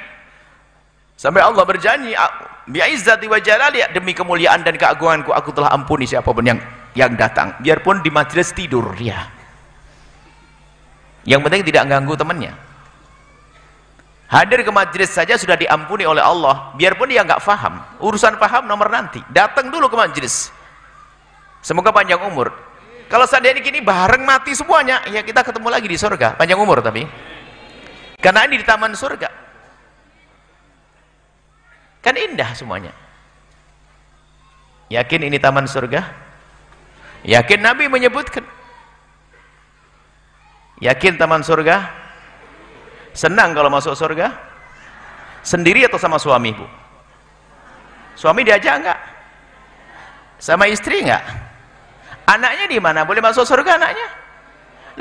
Sampai Allah berjanji, bi'izzati wa jalali, demi kemuliaan dan keagunganku aku telah ampuni siapapun yang datang, biarpun di majelis tidur dia. Yang penting tidak ganggu temannya. Hadir ke majelis saja sudah diampuni oleh Allah, biarpun dia nggak paham. Urusan paham nomor nanti. Datang dulu ke majelis. Semoga panjang umur. Kalau seandainya gini bareng mati semuanya, ya kita ketemu lagi di surga. Panjang umur tapi. Karena ini di taman surga. Kan indah semuanya. Yakin ini taman surga? Yakin Nabi menyebutkan? Yakin taman surga? Senang kalau masuk surga? Sendiri atau sama suami, Bu? Suami diajak enggak? Sama istri enggak? Anaknya di mana? Boleh masuk surga anaknya?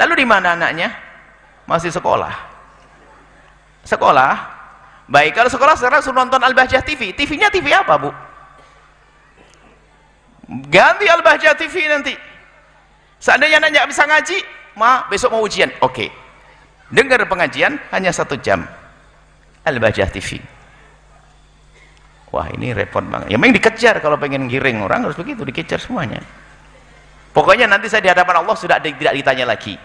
Lalu di mana anaknya? Masih sekolah. Sekolah? Baik, kalau sekolah sekarang suruh nonton Al-Bahjah TV. TV-nya TV apa, Bu? Ganti Al-Bahjah TV nanti. Seandainya anak nggak bisa ngaji, besok mau ujian, oke. Dengar pengajian hanya 1 jam. Al-Bahjah TV. Wah, ini repot banget. Ya memang dikejar, kalau pengen giring orang harus begitu, dikejar semuanya. Pokoknya nanti saya di hadapan Allah sudah tidak ditanya lagi.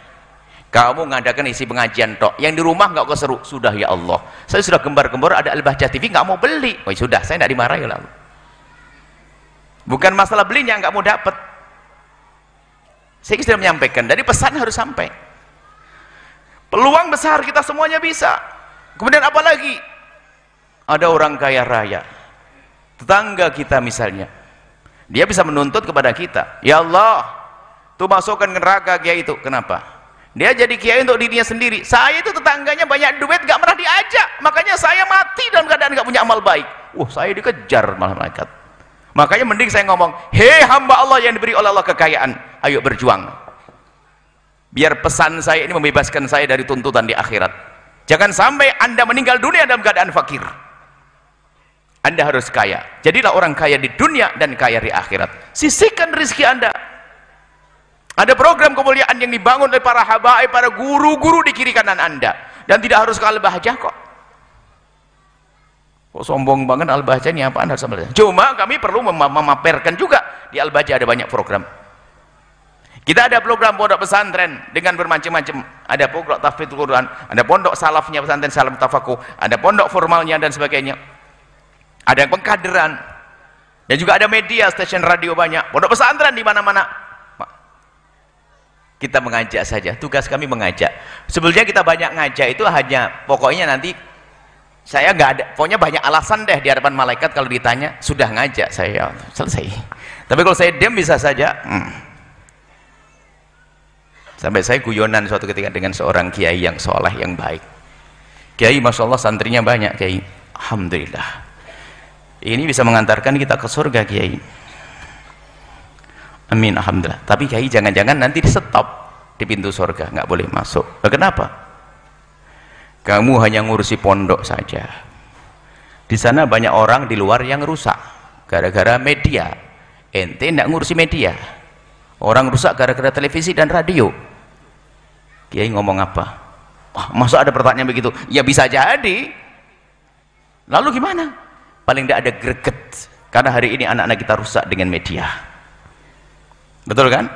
Kamu ngadakan isi pengajian tok, yang di rumah nggak keseru. Sudah ya Allah, saya sudah gembar-gembor ada Al-Bahjah TV, nggak mau beli. Oh sudah, saya tidak dimarahi lalu. Bukan masalah belinya, nggak mau dapat. Saya sudah menyampaikan, dari pesan harus sampai. Peluang besar kita semuanya bisa. Kemudian apa lagi? Ada orang kaya raya, tetangga kita misalnya, dia bisa menuntut kepada kita, ya Allah, tuh masukkan ke neraka kiai itu. Kenapa? Dia jadi kiai untuk dirinya sendiri. Saya itu tetangganya banyak duit, gak pernah diajak, makanya saya mati dalam keadaan gak punya amal baik. Saya dikejar malah malaikat. Makanya mending saya ngomong, hei hamba Allah yang diberi oleh Allah kekayaan, ayo berjuang, biar pesan saya ini membebaskan saya dari tuntutan di akhirat. Jangan sampai Anda meninggal dunia dalam keadaan fakir. Anda harus kaya. Jadilah orang kaya di dunia dan kaya di akhirat. Sisihkan rezeki Anda. Ada program kemuliaan yang dibangun oleh para habaib, para guru-guru di kiri kanan Anda, dan tidak harus ke Al-Bahjah kok. Kok sombong banget Al-Bahjah ini apaan? Cuma kami perlu memamerkan juga di Al-Bahjah ada banyak program. Kita ada program pondok pesantren dengan bermacam-macam. Ada pondok tahfidzul Quran, ada pondok salafnya pesantren salam tafakuh, ada pondok formalnya dan sebagainya. Ada pengkaderan, dan juga ada media, stasiun radio banyak, pondok pesantren di mana-mana. Kita mengajak saja, tugas kami mengajak. Sebelumnya kita banyak ngajak itu hanya pokoknya nanti saya nggak ada, pokoknya banyak alasan deh di hadapan malaikat kalau ditanya sudah ngajak saya selesai. Tapi kalau saya diam bisa saja. Sampai saya guyonan suatu ketika dengan seorang kiai yang soleh yang baik. Kiai, masya Allah santrinya banyak kiai. Alhamdulillah. Ini bisa mengantarkan kita ke surga kiai. Amin, alhamdulillah. Tapi kiai jangan-jangan nanti di stop di pintu surga, nggak boleh masuk. Kenapa? Kamu hanya ngurusi pondok saja. Di sana banyak orang di luar yang rusak gara-gara media. Ente nggak ngurusi media. Orang rusak gara-gara televisi dan radio. Kiai ngomong apa? Masa ada pertanyaan begitu? Ya bisa jadi. Lalu gimana? Paling tidak ada greget, karena hari ini anak-anak kita rusak dengan media. Betul kan?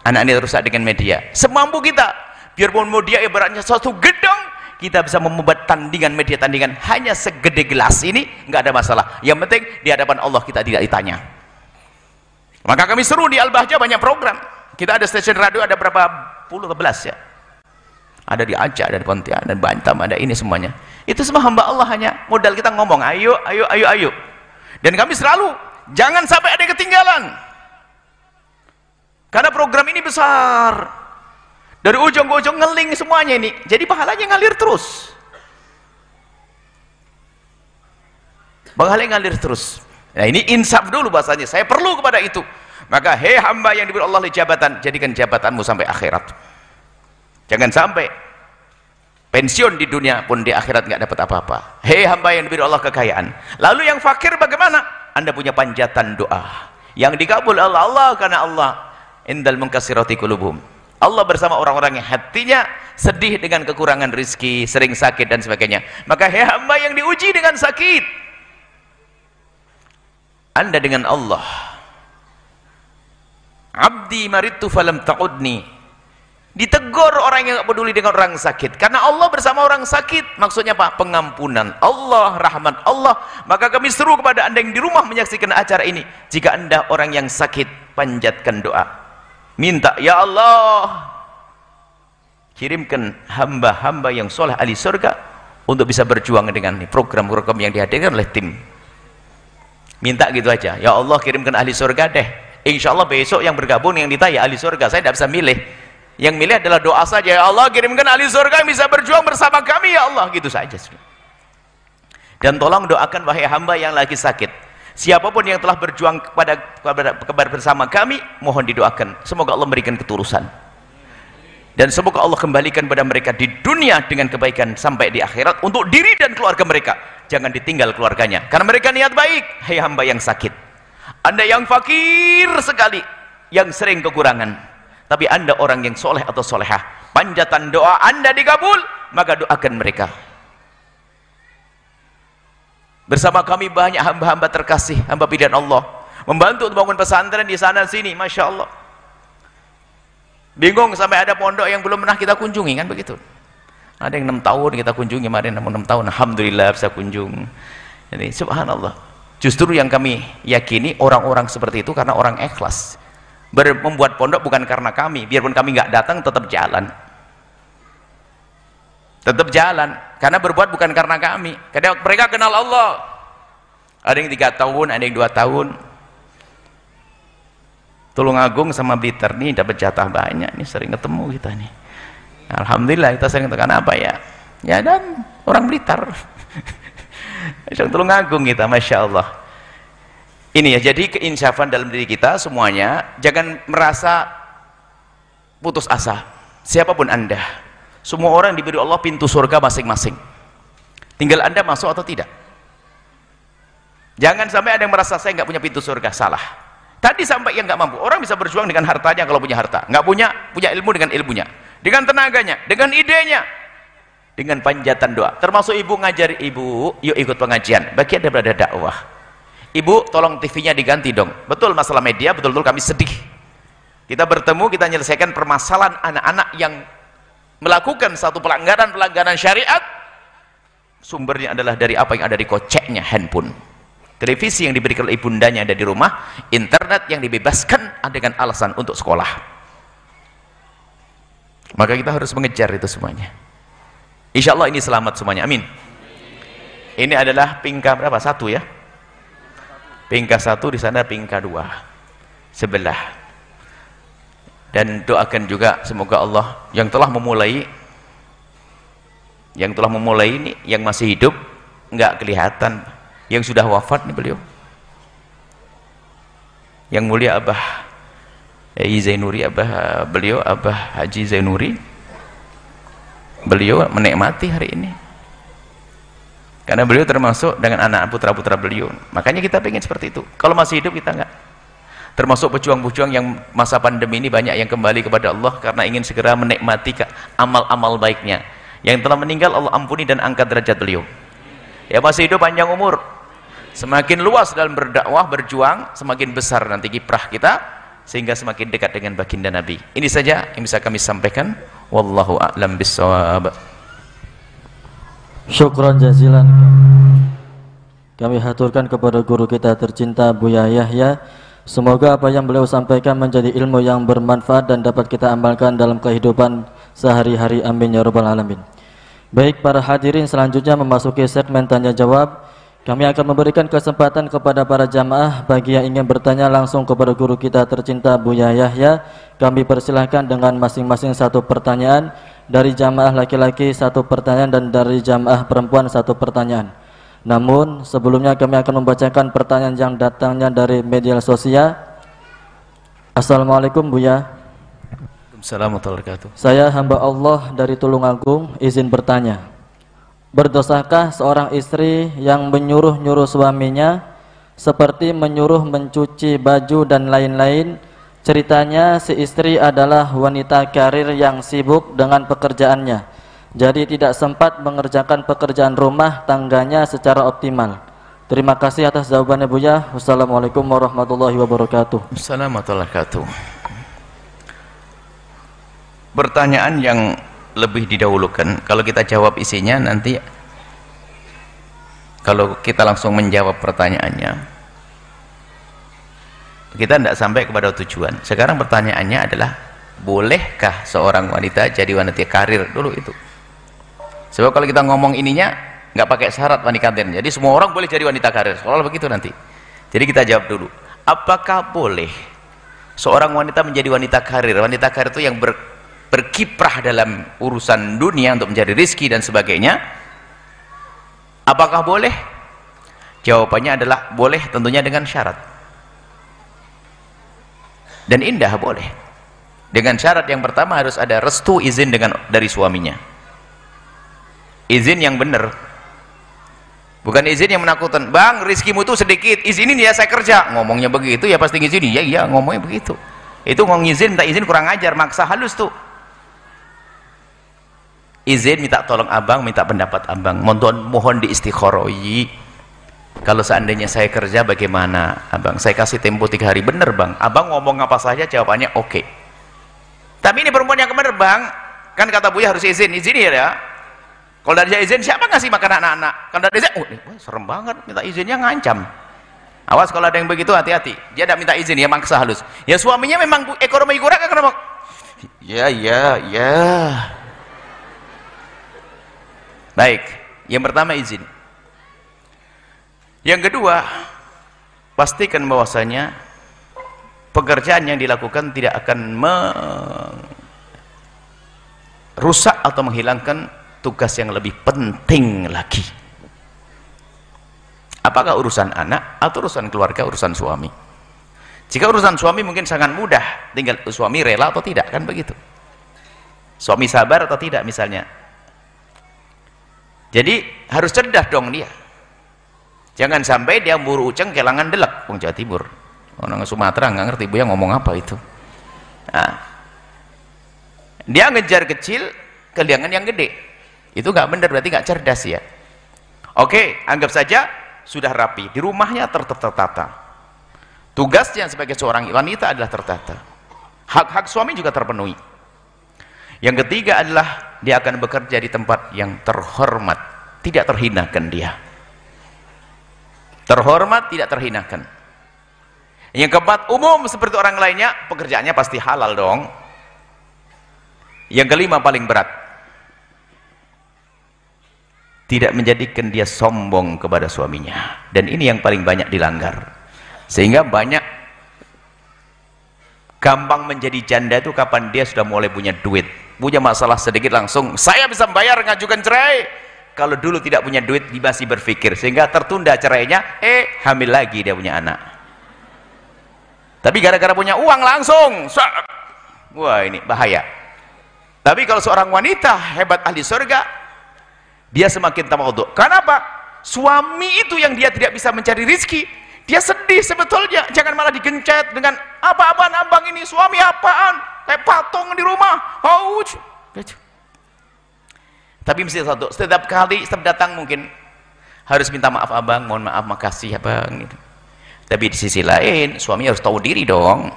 Anak-anak rusak dengan media. Semampu kita, biarpun media ibaratnya suatu gedung, kita bisa membuat tandingan, media tandingan hanya segede gelas ini, nggak ada masalah. Yang penting di hadapan Allah kita tidak ditanya. Maka kami seru di Al-Bahjah banyak program. Kita ada stasiun radio, ada berapa puluh atau belas ya, ada di Aceh, ada di Pontianak, dan Bantam, ada ini semuanya. Itu semua hamba Allah, hanya modal kita ngomong ayo, ayo, ayo, ayo. Dan kami selalu jangan sampai ada yang ketinggalan, karena program ini besar, dari ujung ke ujung ngeling semuanya ini, jadi pahalanya ngalir terus, pahalanya ngalir terus. Nah ini insaf dulu bahasanya, saya perlu kepada itu. Maka hei hamba yang diberi Allah jabatan, jadikan jabatanmu sampai akhirat. Jangan sampai pensiun di dunia pun di akhirat nggak dapat apa-apa. Hei hamba yang diberi Allah kekayaan. Lalu yang fakir bagaimana? Anda punya panjatan doa yang dikabul Allah karena Allah indal munkasirati qulubuhum. Allah bersama orang-orang yang hatinya sedih dengan kekurangan rizki, sering sakit dan sebagainya. Maka hei hamba yang diuji dengan sakit, Anda dengan Allah. Abdi maridtu falam ta'udni. Ditegur orang yang tidak peduli dengan orang sakit, karena Allah bersama orang sakit. Maksudnya apa? Pengampunan Allah, rahmat Allah. Maka kami seru kepada Anda yang di rumah menyaksikan acara ini, jika Anda orang yang sakit, panjatkan doa, minta, ya Allah kirimkan hamba-hamba yang soleh ahli surga untuk bisa berjuang dengan program-program yang dihadirkan oleh tim. Minta gitu aja, ya Allah kirimkan ahli surga deh, insya Allah besok yang bergabung yang ditanya ahli surga. Saya tidak bisa milih, yang milih adalah doa saja, ya Allah kirimkan ahli surga yang bisa berjuang bersama kami ya Allah, gitu saja. Dan tolong doakan wahai hamba yang lagi sakit, siapapun yang telah berjuang kepada bersama kami, mohon didoakan semoga Allah memberikan ketulusan, dan semoga Allah kembalikan kepada mereka di dunia dengan kebaikan sampai di akhirat untuk diri dan keluarga mereka. Jangan ditinggal keluarganya karena mereka niat baik. Hei hamba yang sakit, Anda yang fakir sekali, yang sering kekurangan, tapi Anda orang yang soleh atau solehah, panjatan doa Anda dikabul, maka doakan mereka. Bersama kami banyak hamba-hamba terkasih, hamba pilihan Allah, membantu membangun pesantren di sana sini, masya Allah. Bingung sampai ada pondok yang belum pernah kita kunjungi, kan begitu. Ada yang 6 tahun kita kunjungi, kemarin 6 tahun, alhamdulillah bisa kunjung. Jadi subhanallah. Justru yang kami yakini orang-orang seperti itu karena orang ikhlas. Membuat pondok bukan karena kami, biarpun kami nggak datang tetap jalan. tetap jalan, karena berbuat bukan karena kami, karena mereka kenal Allah. Ada yang 3 tahun, ada yang 2 tahun. Tulungagung sama Blitar nih dapat jatah banyak nih, sering ketemu kita nih. Alhamdulillah kita sering tekan apa ya? Ya, dan orang Blitar. Yang Tulungagung kita, Masya Allah. Ini ya, jadi keinsafan dalam diri kita semuanya. Jangan merasa putus asa. Siapapun Anda, semua orang diberi Allah pintu surga masing-masing. Tinggal Anda masuk atau tidak. Jangan sampai ada yang merasa saya nggak punya pintu surga. Salah. Tadi sampai yang nggak mampu. Orang bisa berjuang dengan hartanya kalau punya harta. Nggak punya ilmu dengan ilmunya, dengan tenaganya, dengan idenya, dengan panjatan doa. Termasuk ibu ngajari, ibu yuk ikut pengajian, bagian daripada dakwah. Ibu tolong TV-nya diganti dong. Betul masalah media, betul-betul kami sedih. Kita bertemu, kita menyelesaikan permasalahan anak-anak yang melakukan satu pelanggaran syariat. Sumbernya adalah dari apa yang ada di koceknya, handphone, televisi yang diberikan oleh ibundanya ada di rumah, internet yang dibebaskan dengan alasan untuk sekolah. Maka kita harus mengejar itu semuanya. Insya Allah ini selamat semuanya, amin. Ini adalah pingka berapa? 1 ya, pingka 1 di sana, pingka 2 sebelah. Dan doakan juga semoga Allah yang telah memulai ini, yang masih hidup nggak kelihatan, yang sudah wafat nih beliau, yang mulia Abah Zainuri, beliau Abah Haji Zainuri, beliau menikmati hari ini karena beliau termasuk dengan anak putra-putra beliau. Makanya kita pengen seperti itu. Kalau masih hidup kita enggak. Termasuk pejuang-pejuang yang masa pandemi ini banyak yang kembali kepada Allah karena ingin segera menikmati amal-amal baiknya. Yang telah meninggal Allah ampuni dan angkat derajat beliau. Ya masih hidup panjang umur, semakin luas dalam berdakwah, berjuang, semakin besar nanti kiprah kita, sehingga semakin dekat dengan baginda Nabi. Ini saja yang bisa kami sampaikan. Wallahu a'lam bissawab. Syukran jazilan kami haturkan kepada guru kita tercinta Buya Yahya. Semoga apa yang beliau sampaikan menjadi ilmu yang bermanfaat dan dapat kita amalkan dalam kehidupan sehari-hari, amin ya rabbal alamin. Baik para hadirin, selanjutnya memasuki segmen tanya jawab. Kami akan memberikan kesempatan kepada para jamaah bagi yang ingin bertanya langsung kepada guru kita tercinta Buya Yahya. Kami persilahkan dengan masing-masing 1 pertanyaan. Dari jamaah laki-laki 1 pertanyaan dan dari jamaah perempuan 1 pertanyaan. Namun sebelumnya kami akan membacakan pertanyaan yang datangnya dari media sosial. Assalamualaikum Buya. Assalamualaikum warahmatullahi wabarakatuh. Saya hamba Allah dari Tulungagung, izin bertanya. Berdosakah seorang istri yang menyuruh-nyuruh suaminya seperti menyuruh mencuci baju dan lain-lain? Ceritanya si istri adalah wanita karir yang sibuk dengan pekerjaannya, jadi tidak sempat mengerjakan pekerjaan rumah tangganya secara optimal. Terima kasih atas jawabannya Buya. Wassalamualaikum warahmatullahi wabarakatuh. Assalamualaikum warahmatullahi wabarakatuh. Pertanyaan yang lebih didahulukan, kalau kita jawab isinya nanti, kalau kita langsung menjawab pertanyaannya kita tidak sampai kepada tujuan. Sekarang pertanyaannya adalah, bolehkah seorang wanita jadi wanita karir dulu itu? Sebab kalau kita ngomong ininya nggak pakai syarat wanita karir, jadi semua orang boleh jadi wanita karir, soalnya begitu nanti. Jadi kita jawab dulu, apakah boleh seorang wanita menjadi wanita karir? Wanita karir itu yang berkiprah dalam urusan dunia untuk mencari rezeki dan sebagainya. Apakah boleh? Jawabannya adalah boleh, tentunya dengan syarat. Dan indah boleh. Dengan syarat yang pertama harus ada restu, izin dari suaminya. Izin yang benar. Bukan izin yang menakutkan. Bang, rezekimu itu sedikit, izinin ya saya kerja. Ngomongnya begitu ya pasti ngizini. Ya iya, ngomongnya begitu. Itu ngomong izin, minta izin kurang ajar, maksa halus tuh. Izin, minta tolong abang, minta pendapat abang, mohon diistikharoi. Kalau seandainya saya kerja bagaimana abang, saya kasih tempo 3 hari. Bener bang, abang ngomong apa saja jawabannya oke. Tapi ini perempuan yang bener bang, kan kata Buya harus izin ya. Kalau dari izin siapa ngasih makan anak-anak? Kalau dari izin, serem banget, minta izinnya ngancam. Awas kalau ada yang begitu, hati-hati. Dia tidak minta izin, ya maksa halus. Ya suaminya memang ekonomi kurang, kenapa? Ya Baik, yang pertama izin. Yang kedua, pastikan bahwasanya pekerjaan yang dilakukan tidak akan merusak atau menghilangkan tugas yang lebih penting lagi. Apakah urusan anak atau urusan keluarga, urusan suami? Jika urusan suami mungkin sangat mudah, tinggal suami rela atau tidak, kan begitu. Suami sabar atau tidak misalnya. Jadi harus cerdas dong dia. Jangan sampai dia buru uceng kelangan delek. Wong Jawa Timur, orang Sumatera nggak ngerti bu yang ngomong apa itu. Nah, dia ngejar kecil, kehilangan yang gede. Itu nggak benar, berarti nggak cerdas ya. Oke, anggap saja sudah rapi, di rumahnya tertata. Tugasnya sebagai seorang wanita adalah tertata. Hak-hak suami juga terpenuhi. Yang ketiga adalah dia akan bekerja di tempat yang terhormat, tidak terhinakan dia. Terhormat, tidak terhinakan. Yang keempat, umum seperti orang lainnya, pekerjaannya pasti halal dong. Yang kelima paling berat, tidak menjadikan dia sombong kepada suaminya. Dan ini yang paling banyak dilanggar. Sehingga banyak gampang menjadi janda itu kapan dia sudah mulai punya duit, punya masalah sedikit langsung saya bisa bayar ngajukan cerai. Kalau dulu tidak punya duit dia masih berpikir, sehingga tertunda cerainya, hamil lagi dia punya anak. Tapi gara-gara punya uang langsung, wah ini bahaya. Tapi kalau seorang wanita hebat ahli surga, dia semakin tawadhu. Kenapa? Suami itu yang dia tidak bisa mencari rizki, dia sedih sebetulnya. Jangan malah digencet dengan apa-apaan abang ini, suami apaan, kayak patung di rumah. Ouch. Tapi mesti satu, setiap kali setiap datang mungkin harus minta maaf abang, mohon maaf, makasih abang gitu. Tapi di sisi lain suami harus tahu diri dong.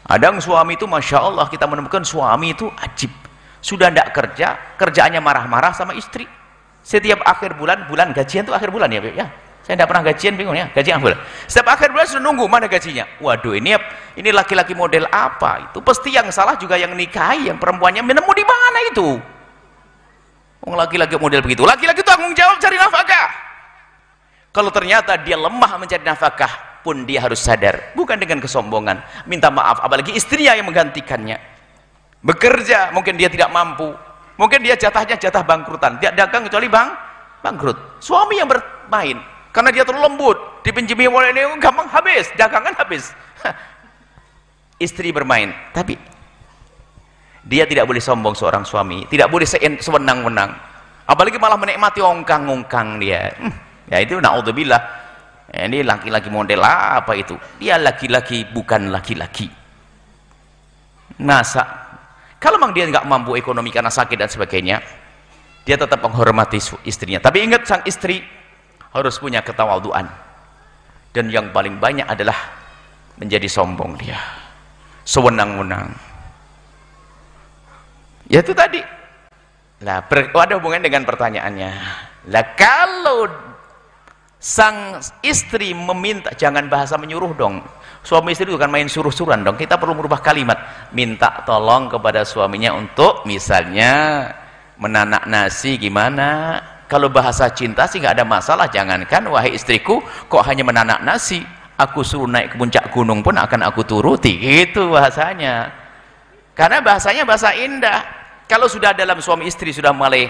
Ada suami itu masya Allah, kita menemukan suami itu ajib, sudah tidak kerja, kerjaannya marah-marah sama istri. Setiap akhir bulan gajian itu akhir bulan ya, ya. Saya tidak pernah gajian, bingung ya, gaji akhir bulan. Setiap akhir bulan sudah nunggu mana gajinya. Waduh, ini laki-laki model apa itu? Pasti yang salah juga yang nikahi, yang perempuannya menemu di mana itu? Laki-laki model begitu, laki-laki tanggung jawab cari nafkah. Kalau ternyata dia lemah mencari nafkah pun dia harus sadar, bukan dengan kesombongan, minta maaf, apalagi istrinya yang menggantikannya. Bekerja mungkin dia tidak mampu, mungkin dia jatahnya jatah bangkrutan, dia dagang kecuali bangkrut. Suami yang bermain karena dia terlalu lembut, dipinjami oleh ini gampang habis, dagangan habis. Istri bermain, tapi dia tidak boleh sombong seorang suami, tidak boleh sewenang-wenang, apalagi malah menikmati ongkang-ongkang dia. Ya itu naudzubillah. Ini laki-laki model apa itu? Dia laki-laki bukan laki-laki. Masa kalau memang dia nggak mampu ekonomi karena sakit dan sebagainya, dia tetap menghormati istrinya. Tapi ingat, sang istri harus punya ketawaduan. Dan yang paling banyak adalah menjadi sombong dia, sewenang-wenang. Ya itu tadi. Lah, ada hubungan dengan pertanyaannya. Lah kalau sang istri meminta, jangan bahasa menyuruh dong. Suami istri itu kan main suruh-suruhan dong. Kita perlu merubah kalimat, minta tolong kepada suaminya untuk misalnya menanak nasi gimana. Kalau bahasa cinta sih nggak ada masalah. Jangankan wahai istriku kok hanya menanak nasi, aku suruh naik ke puncak gunung pun akan aku turuti, gitu bahasanya. Karena bahasanya bahasa indah. Kalau sudah dalam suami istri sudah mulai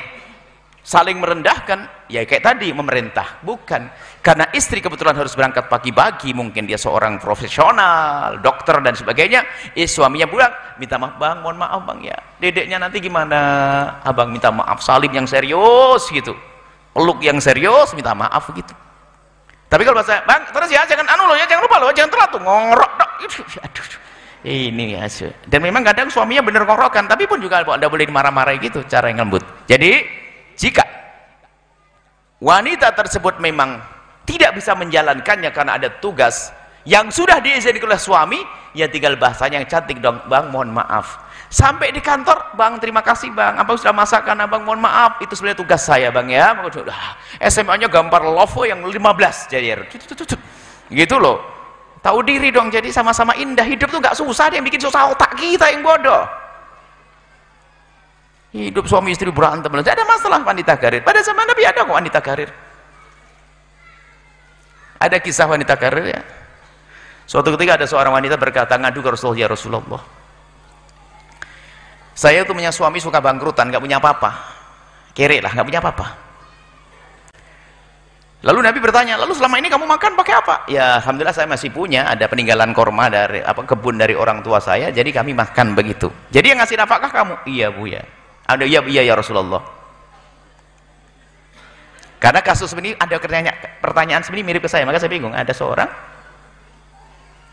saling merendahkan, ya kayak tadi memerintah, bukan. Karena istri kebetulan harus berangkat pagi-pagi, mungkin dia seorang profesional, dokter dan sebagainya. Suaminya pulang, minta maaf bang, mohon maaf bang ya, dedeknya nanti gimana, abang minta maaf, salim yang serius gitu, peluk yang serius, minta maaf gitu. Tapi kalau bahasa bang terus ya, jangan anu loh ya, jangan lupa loh, jangan telat tuh, ngorok dok. Aduh, ini ya. Dan memang kadang suaminya bener ngorokan, tapi pun juga tidak boleh dimarah-marahi gitu, cara yang lembut. Jadi jika wanita tersebut memang tidak bisa menjalankannya karena ada tugas yang sudah diizinkan oleh suami, ya tinggal bahasanya yang cantik dong, bang mohon maaf. Sampai di kantor, bang terima kasih bang, abang sudah masakan, abang mohon maaf, itu sebenarnya tugas saya bang ya. SMA-nya gambar lovo yang 15 jadi gitu loh. Tahu diri dong, jadi sama-sama indah. Hidup tuh nggak susah, dia yang bikin susah otak kita yang bodoh. Hidup suami istri berantem, tidak ada masalah wanita karir. Pada zaman Nabi ada kok wanita karir. Ada kisah wanita karir ya. Suatu ketika ada seorang wanita berkata, ngadu ke Rasulullah, ya Rasulullah, saya itu punya suami suka bangkrutan, nggak punya apa-apa, kere lah, nggak punya apa-apa. Lalu Nabi bertanya, lalu selama ini kamu makan pakai apa? Ya alhamdulillah saya masih punya, ada peninggalan korma dari kebun dari orang tua saya, jadi kami makan begitu. Jadi yang ngasih nafkah kamu? Iya bu ya. Ada iya ya Rasulullah. Karena kasus ini ada pertanyaan sebenarnya mirip ke saya, maka saya bingung. Ada seorang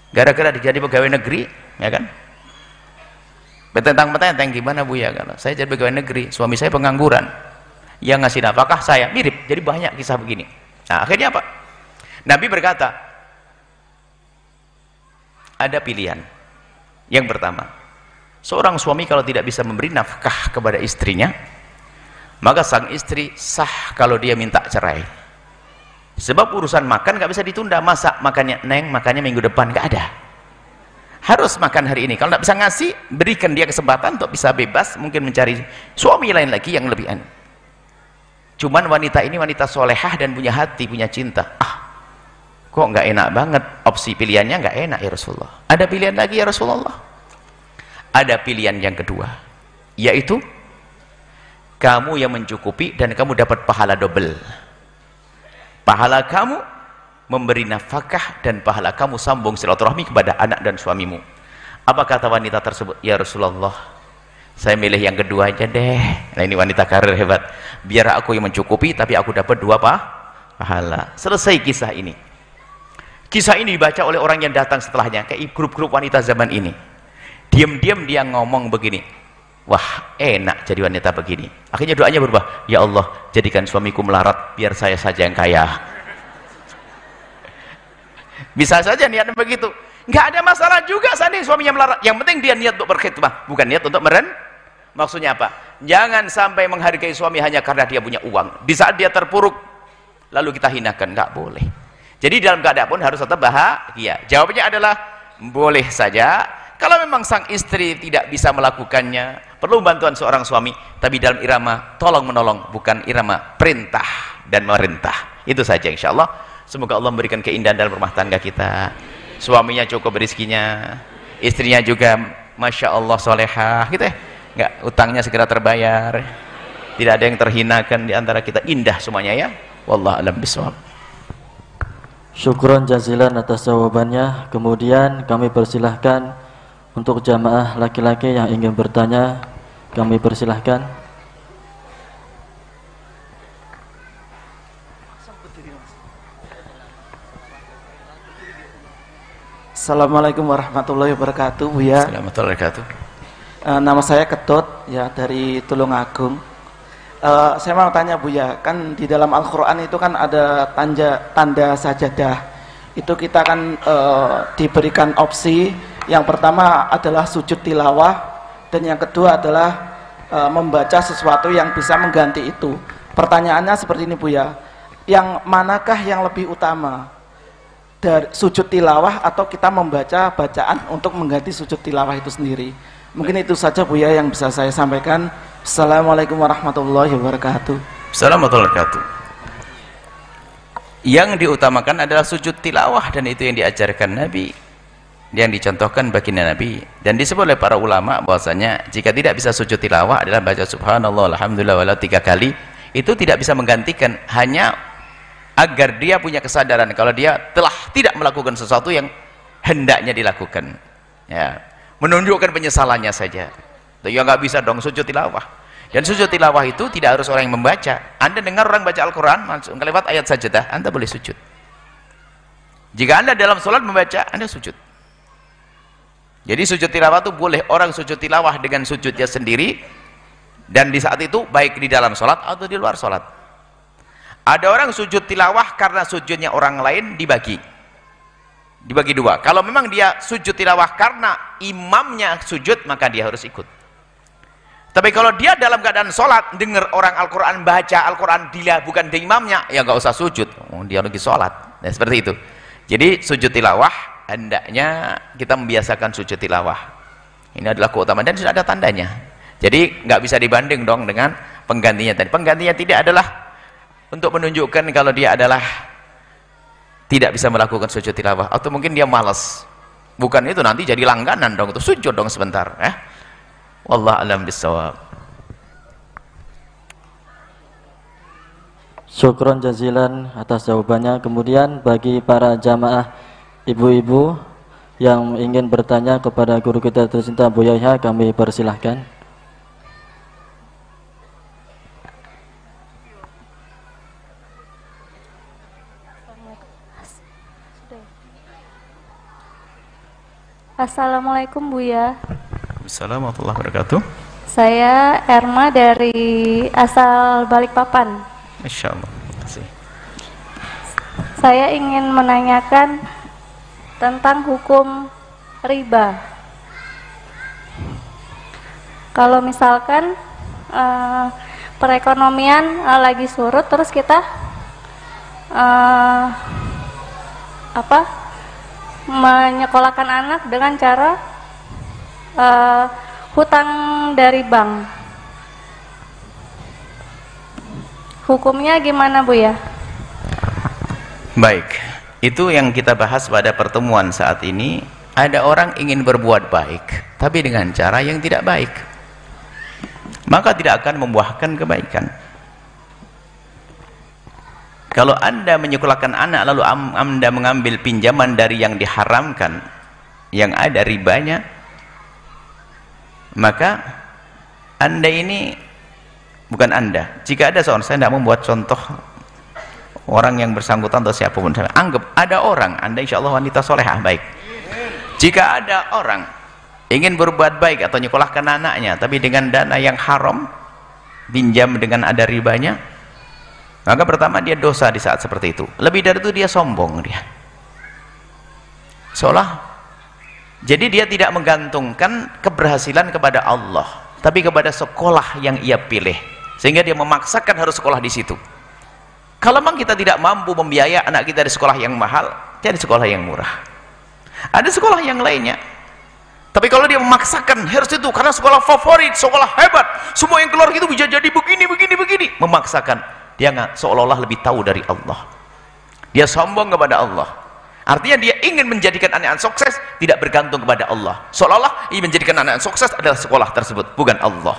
gara-gara jadi pegawai negeri, ya kan? Betentang-betentang gimana bu ya? Kalau saya jadi pegawai negeri, suami saya pengangguran, yang ngasih nafkah saya, mirip. Jadi banyak kisah begini. Nah akhirnya apa? Nabi berkata, ada pilihan. Yang pertama, seorang suami kalau tidak bisa memberi nafkah kepada istrinya, maka sang istri sah kalau dia minta cerai. Sebab urusan makan nggak bisa ditunda. Masa makannya neng, makannya minggu depan, nggak ada. Harus makan hari ini. Kalau nggak bisa ngasih, berikan dia kesempatan untuk bisa bebas, mungkin mencari suami lain lagi yang lebih enak. Cuman wanita ini wanita solehah dan punya hati, punya cinta. Kok nggak enak banget? Opsi pilihannya nggak enak ya Rasulullah. Ada pilihan lagi ya Rasulullah. Ada pilihan yang kedua, yaitu kamu yang mencukupi dan kamu dapat pahala double. Pahala kamu memberi nafkah dan pahala kamu sambung silaturahmi kepada anak dan suamimu. Apa kata wanita tersebut? Ya Rasulullah, saya milih yang kedua aja deh. Nah ini wanita karir hebat. Biar aku yang mencukupi tapi aku dapat dua pahala. Selesai kisah ini. Kisah ini dibaca oleh orang yang datang setelahnya, kayak grup-grup wanita zaman ini. Diam-diam dia ngomong begini, wah enak jadi wanita begini. Akhirnya doanya berubah, ya Allah jadikan suamiku melarat biar saya saja yang kaya. Bisa saja niatnya begitu, nggak ada masalah juga seandainya suaminya melarat. Yang penting dia niat untuk berkhidmah, bukan niat untuk maksudnya apa? Jangan sampai menghargai suami hanya karena dia punya uang. Di saat dia terpuruk lalu kita hinakan, nggak boleh. Jadi dalam keadaan pun harus tetap bahagia. Jawabannya adalah boleh saja. Kalau memang sang istri tidak bisa melakukannya, perlu bantuan seorang suami, tapi dalam irama tolong menolong, bukan irama perintah dan merintah. Itu saja insyaallah. Semoga Allah memberikan keindahan dalam rumah tangga kita. Suaminya cukup rezekinya, istrinya juga masya Allah solehah, gitu ya. Nggak, utangnya segera terbayar, tidak ada yang terhinakan di antara kita, indah semuanya ya. Wallahu a'lam bishawab. Syukron jazilan atas jawabannya. Kemudian kami persilahkan untuk jamaah laki-laki yang ingin bertanya, kami persilahkan. Assalamualaikum warahmatullahi wabarakatuh, Buya. Assalamualaikum warahmatullahi wabarakatuh. Nama saya Ketut ya, dari Tulungagung. Saya mau tanya Buya, kan di dalam Al-Quran itu kan ada tanda sajadah. Itu kita kan diberikan opsi. Yang pertama adalah sujud tilawah, dan yang kedua adalah membaca sesuatu yang bisa mengganti itu. Pertanyaannya seperti ini Buya, yang manakah yang lebih utama, dari sujud tilawah atau kita membaca bacaan untuk mengganti sujud tilawah itu sendiri? Mungkin itu saja Buya yang bisa saya sampaikan. Assalamualaikum warahmatullahi wabarakatuh. Assalamualaikum warahmatullahi wabarakatuh. Yang diutamakan adalah sujud tilawah, dan itu yang diajarkan Nabi, yang dicontohkan baginda Nabi, dan disebut oleh para ulama bahwasanya jika tidak bisa sujud tilawah adalah baca subhanallah alhamdulillah walau 3 kali. Itu tidak bisa menggantikan, hanya agar dia punya kesadaran kalau dia telah tidak melakukan sesuatu yang hendaknya dilakukan, ya, menunjukkan penyesalannya saja. Ya nggak bisa dong sujud tilawah. Dan sujud tilawah itu tidak harus orang yang membaca. Anda dengar orang baca Al-Quran, lewat ayat sajadah, Anda boleh sujud. Jika Anda dalam sholat membaca, Anda sujud. Jadi sujud tilawah itu boleh orang sujud tilawah dengan sujudnya sendiri, dan di saat itu baik di dalam sholat atau di luar sholat. Ada orang sujud tilawah karena sujudnya orang lain, dibagi dua. Kalau memang dia sujud tilawah karena imamnya sujud, maka dia harus ikut. Tapi kalau dia dalam keadaan sholat, dengar orang Al-Quran, baca Al-Quran, dia bukan di imamnya, ya nggak usah sujud, dia lagi sholat. Nah, seperti itu. Jadi sujud tilawah hendaknya kita membiasakan sujud tilawah. Ini adalah keutamaan dan sudah ada tandanya. Jadi nggak bisa dibanding dong dengan penggantinya tadi. Penggantinya tidak adalah untuk menunjukkan kalau dia adalah tidak bisa melakukan sujud tilawah, atau mungkin dia malas. Bukan itu, nanti jadi langganan dong, itu sujud dong sebentar. Wallah alam bisawab. Syukron jazilan atas jawabannya. Kemudian bagi para jamaah ibu-ibu yang ingin bertanya kepada guru kita tercinta Bu Yahya, kami persilahkan. Assalamualaikum Buya. Assalamualaikum warahmatullahi wabarakatuh. Saya Erma dari asal Balikpapan. Masya Allah. Saya ingin menanyakan tentang hukum riba. Kalau misalkan perekonomian lagi surut, terus kita menyekolahkan anak dengan cara hutang dari bank. Hukumnya gimana Bu ya? Baik, itu yang kita bahas pada pertemuan saat ini. Ada orang ingin berbuat baik tapi dengan cara yang tidak baik, maka tidak akan membuahkan kebaikan. Kalau Anda menyekolahkan anak lalu Anda mengambil pinjaman dari yang diharamkan, yang ada ribanya, maka Anda ini, bukan Anda, jika ada seorang, saya tidak membuat contoh orang yang bersangkutan atau siapapun, saya anggap ada orang, Anda insya Allah wanita solehah, baik, jika ada orang ingin berbuat baik atau nyekolahkan anaknya tapi dengan dana yang haram, pinjam dengan ada ribanya, maka pertama dia dosa di saat seperti itu. Lebih dari itu dia sombong, dia seolah, jadi dia tidak menggantungkan keberhasilan kepada Allah tapi kepada sekolah yang ia pilih, sehingga dia memaksakan harus sekolah di situ. Kalau memang kita tidak mampu membiayai anak kita di sekolah yang mahal, cari sekolah yang murah. Ada sekolah yang lainnya. Tapi kalau dia memaksakan harus itu karena sekolah favorit, sekolah hebat, semua yang keluar itu bisa jadi begini, memaksakan, dia nggak, seolah-olah lebih tahu dari Allah. Dia sombong kepada Allah. Artinya dia ingin menjadikan anak sukses tidak bergantung kepada Allah. Seolah-olah ingin menjadikan anak sukses adalah sekolah tersebut, bukan Allah.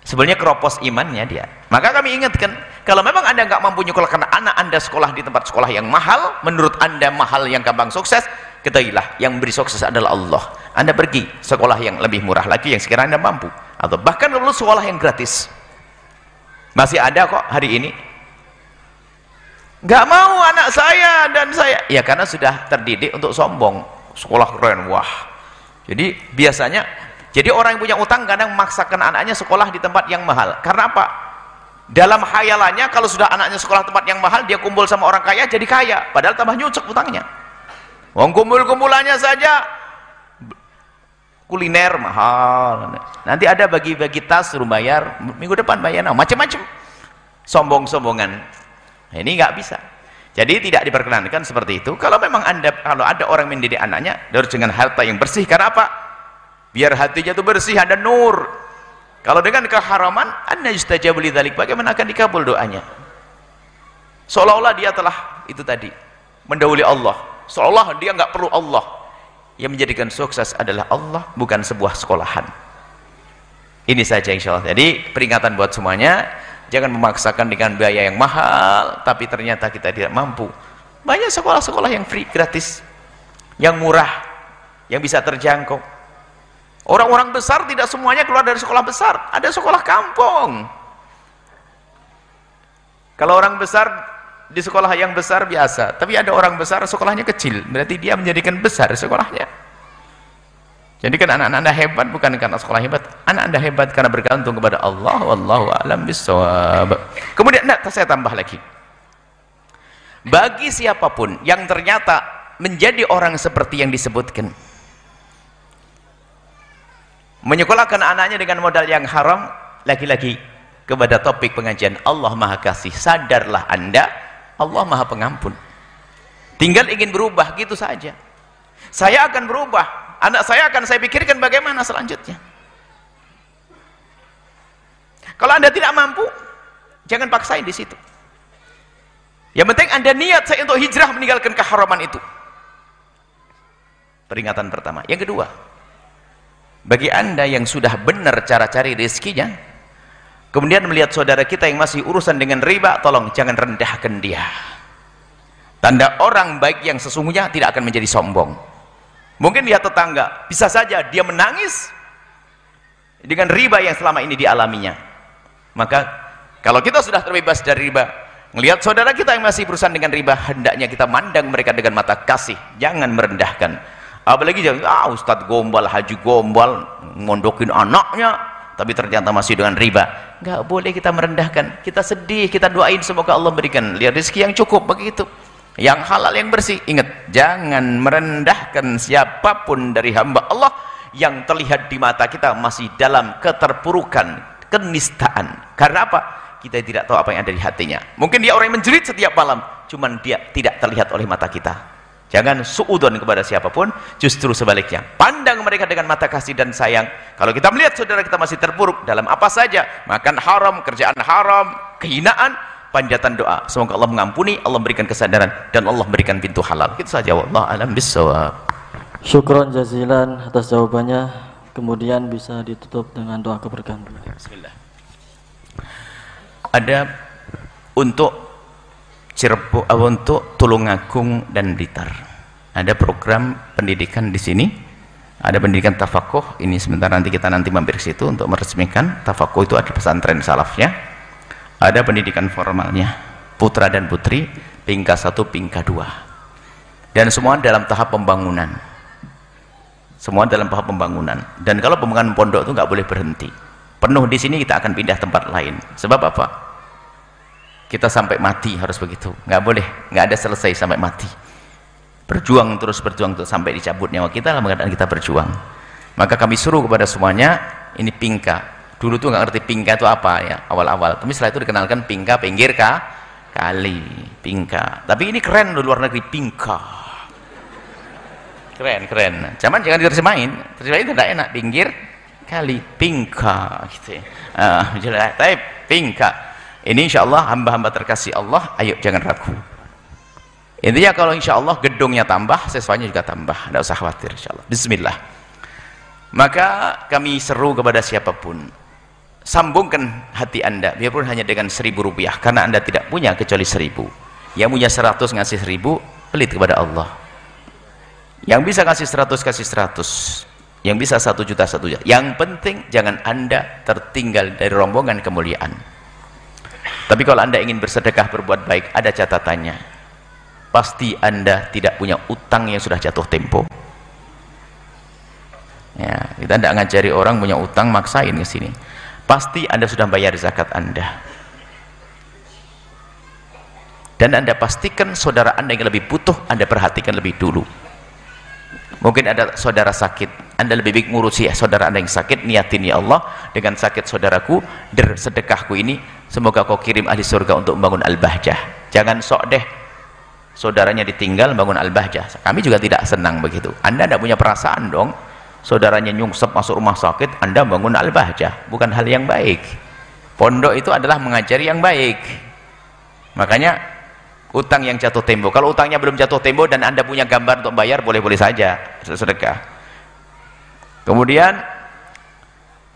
Sebenarnya keropos imannya dia. Maka kami ingatkan, kalau memang Anda nggak mampu nyekolahkan anak Anda sekolah di tempat sekolah yang mahal, menurut Anda mahal yang gampang sukses, ketahuilah yang memberi sukses adalah Allah. Anda pergi sekolah yang lebih murah lagi yang sekiranya Anda mampu, atau bahkan lulus sekolah yang gratis. Masih ada kok hari ini. Nggak mau anak saya dan saya, ya karena sudah terdidik untuk sombong, sekolah keren, wah. Jadi biasanya, jadi orang yang punya utang kadang memaksakan anaknya sekolah di tempat yang mahal. Karena apa? Dalam khayalannya kalau sudah anaknya sekolah tempat yang mahal, dia kumpul sama orang kaya jadi kaya, padahal tambah nyucuk utangnya. Wong kumpul-kumpulannya saja kuliner mahal, nanti ada bagi-bagi tas suruh bayar, minggu depan bayar, macam-macam, sombong-sombongan. Ini nggak bisa. Jadi tidak diperkenankan seperti itu. Kalau memang kalau ada orang mendidik anaknya harus dengan harta yang bersih. Karena apa? Biar hatinya itu bersih, ada nur. Kalau dengan keharaman, anna yustajabu lidzalik, bagaimana akan dikabul doanya? Seolah-olah dia telah itu tadi mendahului Allah. Seolah dia nggak perlu Allah. Yang menjadikan sukses adalah Allah, bukan sebuah sekolahan. Ini saja insya Allah. Jadi peringatan buat semuanya, jangan memaksakan dengan biaya yang mahal tapi ternyata kita tidak mampu. Banyak sekolah-sekolah yang free, gratis, yang murah, yang bisa terjangkau. Orang-orang besar tidak semuanya keluar dari sekolah besar, ada sekolah kampung. Kalau orang besar di sekolah yang besar biasa, tapi ada orang besar sekolahnya kecil, berarti dia menjadikan besar sekolahnya. Jadi kan anak-anak Anda hebat bukan karena sekolah hebat, anak Anda hebat karena bergantung kepada Allah. Wallahu a'lam bishawab. Kemudian saya tambah lagi, bagi siapapun yang ternyata menjadi orang seperti yang disebutkan, menyekolahkan anaknya dengan modal yang haram, lagi-lagi kepada topik pengajian Allah Maha Kasih, sadarlah Anda, Allah Maha Pengampun. Tinggal ingin berubah gitu saja. Saya akan berubah, anak saya akan saya pikirkan bagaimana selanjutnya. Kalau Anda tidak mampu, jangan paksain di situ. Yang penting Anda niat saya untuk hijrah meninggalkan keharaman itu. Peringatan pertama. Yang kedua, bagi Anda yang sudah benar cara cari rezekinya, kemudian melihat saudara kita yang masih urusan dengan riba, tolong jangan rendahkan dia. Tanda orang baik yang sesungguhnya tidak akan menjadi sombong. Mungkin dia tetangga, bisa saja dia menangis dengan riba yang selama ini dialaminya. Maka kalau kita sudah terbebas dari riba, melihat saudara kita yang masih berurusan dengan riba, hendaknya kita mandang mereka dengan mata kasih, jangan merendahkan. Apalagi jangan, Ustadz gombal, haji gombal, mondokin anaknya, tapi ternyata masih dengan riba. Nggak boleh kita merendahkan. Kita sedih, kita doain semoga Allah berikan lihat rezeki yang cukup begitu, yang halal, yang bersih. Ingat, jangan merendahkan siapapun dari hamba Allah yang terlihat di mata kita masih dalam keterpurukan, kenistaan. Karena apa? Kita tidak tahu apa yang ada di hatinya. Mungkin dia orang yang menjerit setiap malam, cuman dia tidak terlihat oleh mata kita. Jangan suudon kepada siapapun, justru sebaliknya. Pandang mereka dengan mata kasih dan sayang. Kalau kita melihat saudara kita masih terpuruk dalam apa saja, makan haram, kerjaan haram, kehinaan, panjatan doa. Semoga Allah mengampuni, Allah berikan kesadaran, dan Allah berikan pintu halal. Itu saja. Wallahu a'lam bishawab. Syukron jazilan atas jawabannya. Kemudian bisa ditutup dengan doa keberkahan. Bismillah. Ada untuk Cirebon, untuk Tulungagung dan Blitar. Ada program pendidikan di sini. Ada pendidikan tafakuh. Ini sebentar nanti kita mampir ke situ untuk meresmikan. Tafakuh itu ada pesantren salafnya. Ada pendidikan formalnya, putra dan putri, Pingka 1, Pingka 2. Dan semua dalam tahap pembangunan. Semua dalam tahap pembangunan. Dan kalau pembangunan pondok itu nggak boleh berhenti. Penuh di sini, kita akan pindah tempat lain. Sebab apa? Kita sampai mati harus begitu, nggak boleh, nggak ada selesai sampai mati. Berjuang terus sampai dicabut nyawa kita, dalam keadaan kita berjuang. Maka kami suruh kepada semuanya, ini Pingka. Dulu tuh nggak ngerti Pingka itu apa ya, awal-awal. Tapi setelah itu dikenalkan Pingka, pinggir kali, Pingka. Tapi ini keren loh, luar negeri, Pingka. Keren. Cuman jangan diterjemahin itu tidak enak, pinggir kali, Pingka gitu. Tapi Pingka. Ini insya Allah hamba-hamba terkasih Allah, ayo jangan ragu. Intinya kalau insya Allah gedungnya tambah, siswanya juga tambah, tidak usah khawatir insya Allah. Bismillah. Maka kami seru kepada siapapun, sambungkan hati Anda, biarpun hanya dengan 1.000 rupiah, karena Anda tidak punya kecuali 1.000. Yang punya 100 ngasih 1.000, pelit kepada Allah. Yang bisa kasih 100 kasih 100, yang bisa 1 juta 1 juta. Yang penting jangan Anda tertinggal dari rombongan kemuliaan. Tapi kalau Anda ingin bersedekah, berbuat baik, ada catatannya. Pasti Anda tidak punya utang yang sudah jatuh tempo. Ya, kita tidak ngajari orang punya utang, maksain ke sini. Pasti Anda sudah bayar zakat Anda. Dan Anda pastikan saudara Anda yang lebih butuh, Anda perhatikan lebih dulu. Mungkin ada saudara sakit, Anda lebih baik ngurusi saudara Anda yang sakit, niatin, ya Allah, dengan sakit saudaraku, sedekahku ini, semoga kau kirim ahli surga untuk membangun al-bahjah. Jangan sok deh saudaranya ditinggal bangun al-bahjah. Kami juga tidak senang begitu. Anda tidak punya perasaan dong, saudaranya nyungsep masuk rumah sakit, Anda bangun al-bahjah. Bukan hal yang baik. Pondok itu adalah mengajari yang baik. Makanya utang yang jatuh tempo, kalau utangnya belum jatuh tempo dan Anda punya gambar untuk bayar, boleh-boleh saja sedekah. Kemudian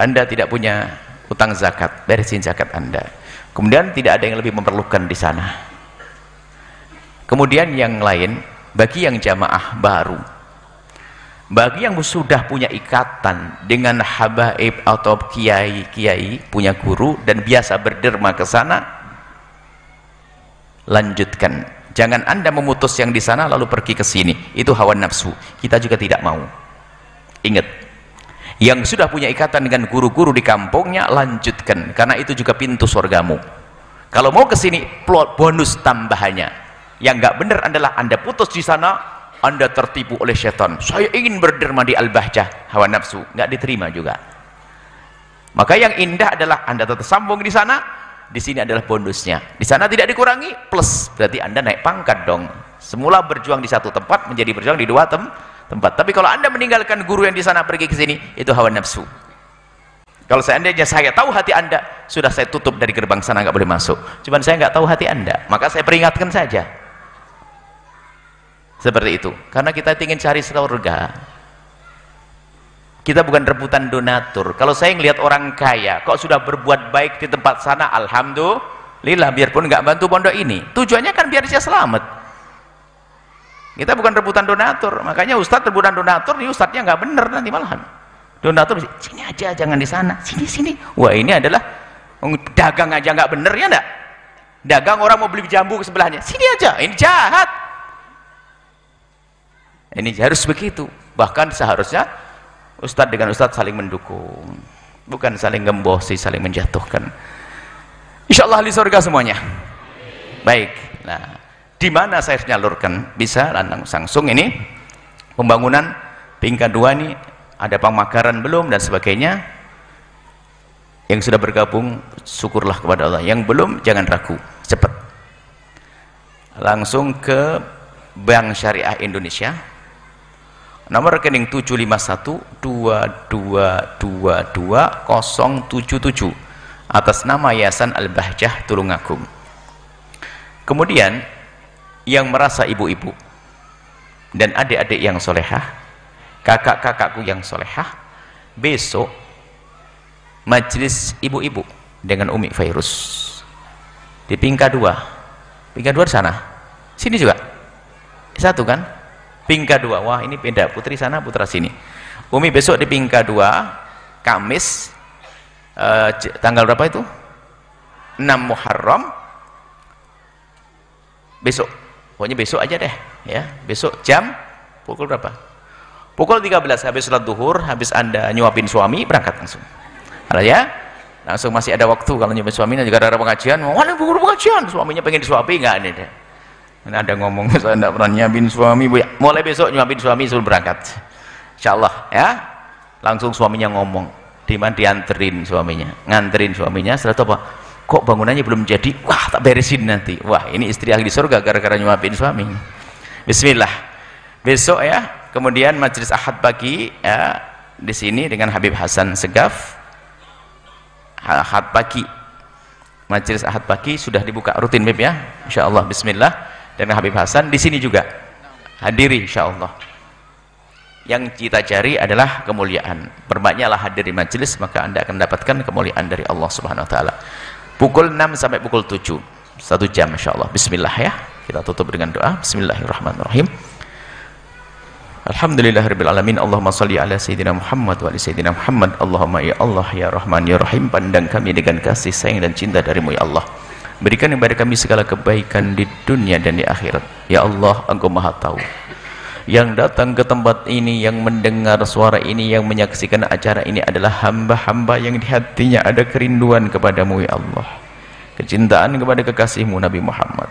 Anda tidak punya utang zakat, beresin zakat Anda. Kemudian tidak ada yang lebih memerlukan di sana. Kemudian yang lain, bagi yang jamaah baru, bagi yang sudah punya ikatan dengan habaib atau kiai punya guru dan biasa berderma ke sana, lanjutkan. Jangan Anda memutus yang di sana lalu pergi ke sini, itu hawa nafsu. Kita juga tidak mau. Ingat, yang sudah punya ikatan dengan guru-guru di kampungnya, lanjutkan, karena itu juga pintu surgamu. Kalau mau ke sini, bonus tambahannya. Yang nggak benar adalah Anda putus di sana, Anda tertipu oleh setan. Saya ingin berderma di al-bahjah, hawa nafsu, nggak diterima juga. Maka yang indah adalah Anda tetap sambung di sana. Di sini adalah bonusnya. Di sana tidak dikurangi, plus berarti Anda naik pangkat dong. Semula berjuang di satu tempat menjadi berjuang di 2 tempat. Tapi kalau Anda meninggalkan guru yang di sana pergi ke sini, itu hawa nafsu. Kalau seandainya saya tahu hati Anda, sudah saya tutup dari gerbang sana, nggak boleh masuk. Cuman saya nggak tahu hati Anda, maka saya peringatkan saja. Seperti itu. Karena kita ingin cari surga. Kita bukan rebutan donatur. Kalau saya ngelihat orang kaya, kok sudah berbuat baik di tempat sana, alhamdulillah, biarpun nggak bantu pondok ini. Tujuannya kan biar dia selamat. Kita bukan rebutan donatur. Makanya Ustadz rebutan donatur, ini Ustadznya nggak bener nanti malahan. Donatur sini aja, jangan di sana, sini. Wah, ini adalah dagang aja nggak bener, ya enggak? Dagang orang mau beli jambu ke sebelahnya, sini aja, ini jahat. Ini harus begitu. Bahkan seharusnya Ustadz dengan Ustadz saling mendukung, bukan saling gembosi, saling menjatuhkan. Insya Allah ahli surga semuanya. Baik. Nah, di mana saya harus nyalurkan? Bisa langsung ini pembangunan tingkat 2 nih. Ada pemakaran belum dan sebagainya. Yang sudah bergabung syukurlah kepada Allah, yang belum jangan ragu, cepat langsung ke Bank Syariah Indonesia, nomor rekening 75122222077 atas nama Yayasan Al-Bahjah Tulungagung. Kemudian yang merasa ibu-ibu dan adik-adik yang solehah, kakak-kakakku yang solehah, besok majelis ibu-ibu dengan Umi Fairuz di Pingka 2. Pingka 2 di sana, sini juga satu kan, Pingka 2. Wah, ini beda, putri sana, putra sini. Umi besok di Pingka 2, Kamis, tanggal berapa itu? 6 Muharram. Besok, pokoknya besok aja deh ya. Besok jam pukul berapa? Pukul 13 habis sholat duhur, habis Anda nyuapin suami, berangkat langsung. Kalau ya, langsung masih ada waktu. Kalau nyuapin suaminya juga ada pengajian, mana buku pengajian, suaminya pengen disuapi, nggak ini deh. Ini ada ngomong, saya tidak pernah nyuapin suami, Bu. Mulai besok nyuapin suami sebelum berangkat. Insyaallah ya. Langsung suaminya ngomong, dimana dianterin suaminya, nganterin suaminya. Setelah itu apa? Kok bangunannya belum jadi? Wah, tak beresin nanti. Wah, ini istri ahli surga gara-gara nyuapin suami. Bismillah. Besok ya. Kemudian majelis Ahad pagi ya, di sini dengan Habib Hasan Segaf. Ahad pagi, majelis Ahad pagi sudah dibuka rutin Beb ya, insyaallah. Bismillah. Dan Habib Hasan di sini juga hadiri insyaallah. Yang kita cari adalah kemuliaan. Berbanyaklah hadiri majelis, maka Anda akan mendapatkan kemuliaan dari Allah Subhanahu wa taala. Pukul 6 sampai pukul 7, 1 jam insyaallah. Bismillah ya. Kita tutup dengan doa. Bismillahirrahmanirrahim. Alhamdulillahirabbil alamin. Allahumma shalli ala sayyidina Muhammad wa ali sayyidina Muhammad. Allahumma ya Allah ya Rahman ya Rahim, pandang kami dengan kasih sayang dan cinta darimu ya Allah. Berikan kepada kami segala kebaikan di dunia dan di akhirat. Ya Allah, Engkau Maha tahu. Yang datang ke tempat ini, yang mendengar suara ini, yang menyaksikan acara ini adalah hamba-hamba yang di hatinya ada kerinduan kepadamu ya Allah, kecintaan kepada kekasihmu Nabi Muhammad.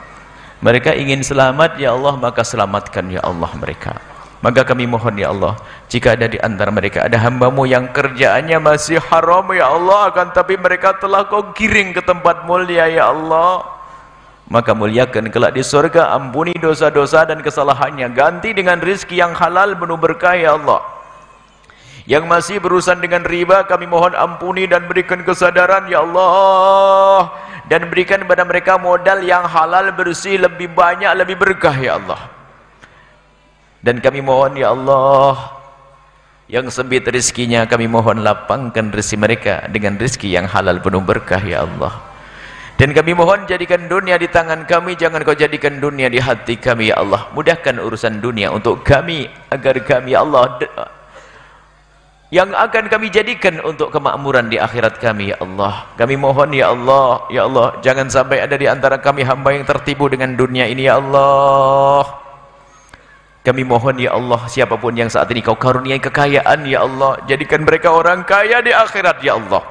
Mereka ingin selamat ya Allah, maka selamatkan ya Allah mereka. Maka kami mohon ya Allah, jika ada di antara mereka ada hambamu yang kerjaannya masih haram ya Allah, akan tapi mereka telah kau giring ke tempat mulia ya Allah, maka muliakan kelak di surga, ampuni dosa-dosa dan kesalahannya, ganti dengan rizki yang halal penuh berkah ya Allah. Yang masih berurusan dengan riba, kami mohon ampuni dan berikan kesadaran ya Allah, dan berikan kepada mereka modal yang halal, bersih, lebih banyak, lebih berkah ya Allah. Dan kami mohon ya Allah, yang sempit rizkinya kami mohon lapangkan rezeki mereka dengan rezeki yang halal penuh berkah ya Allah. Dan kami mohon jadikan dunia di tangan kami, jangan kau jadikan dunia di hati kami ya Allah. Mudahkan urusan dunia untuk kami, agar kami ya Allah yang akan kami jadikan untuk kemakmuran di akhirat kami ya Allah. Kami mohon ya Allah, ya Allah, jangan sampai ada di antara kami hamba yang tertipu dengan dunia ini ya Allah. Kami mohon ya Allah, siapapun yang saat ini kau karuniai kekayaan ya Allah, jadikan mereka orang kaya di akhirat ya Allah.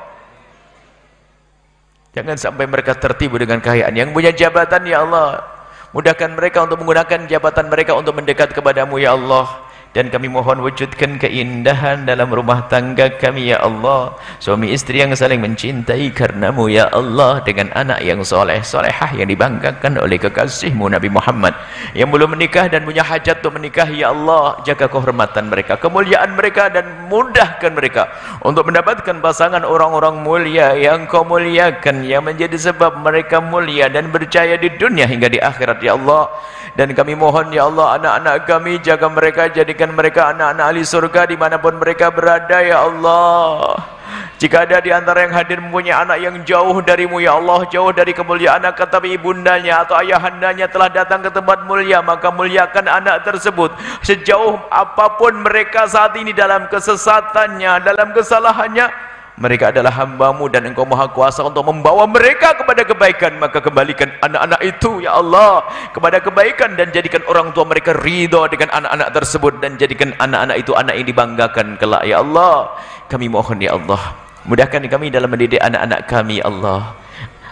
Jangan sampai mereka tertipu dengan kekayaan. Yang punya jabatan ya Allah, mudahkan mereka untuk menggunakan jabatan mereka untuk mendekat kepadamu ya Allah. Dan kami mohon wujudkan keindahan dalam rumah tangga kami ya Allah. Suami istri yang saling mencintai karenamu ya Allah, dengan anak yang soleh solehah yang dibanggakan oleh kekasihmu Nabi Muhammad, yang belum menikah dan punya hajat untuk menikah ya Allah. Jaga kehormatan mereka, kemuliaan mereka, dan mudahkan mereka untuk mendapatkan pasangan orang-orang mulia yang kau muliakan, yang menjadi sebab mereka mulia dan berjaya di dunia hingga di akhirat ya Allah. Dan kami mohon ya Allah, anak-anak kami jaga mereka, jadikan mereka anak-anak ahli surga dimanapun mereka berada ya Allah. Jika ada di antara yang hadir mempunyai anak yang jauh darimu ya Allah, jauh dari kemuliaan anak, tapi ibundanya atau ayahandanya telah datang ke tempat mulia, maka muliakan anak tersebut sejauh apapun mereka saat ini dalam kesesatannya, dalam kesalahannya. Mereka adalah hambamu dan engkau maha kuasa untuk membawa mereka kepada kebaikan. Maka kembalikan anak-anak itu ya Allah kepada kebaikan, dan jadikan orang tua mereka ridho dengan anak-anak tersebut, dan jadikan anak-anak itu anak yang dibanggakan kelak ya Allah. Kami mohon ya Allah, mudahkan kami dalam mendidik anak-anak kami ya Allah.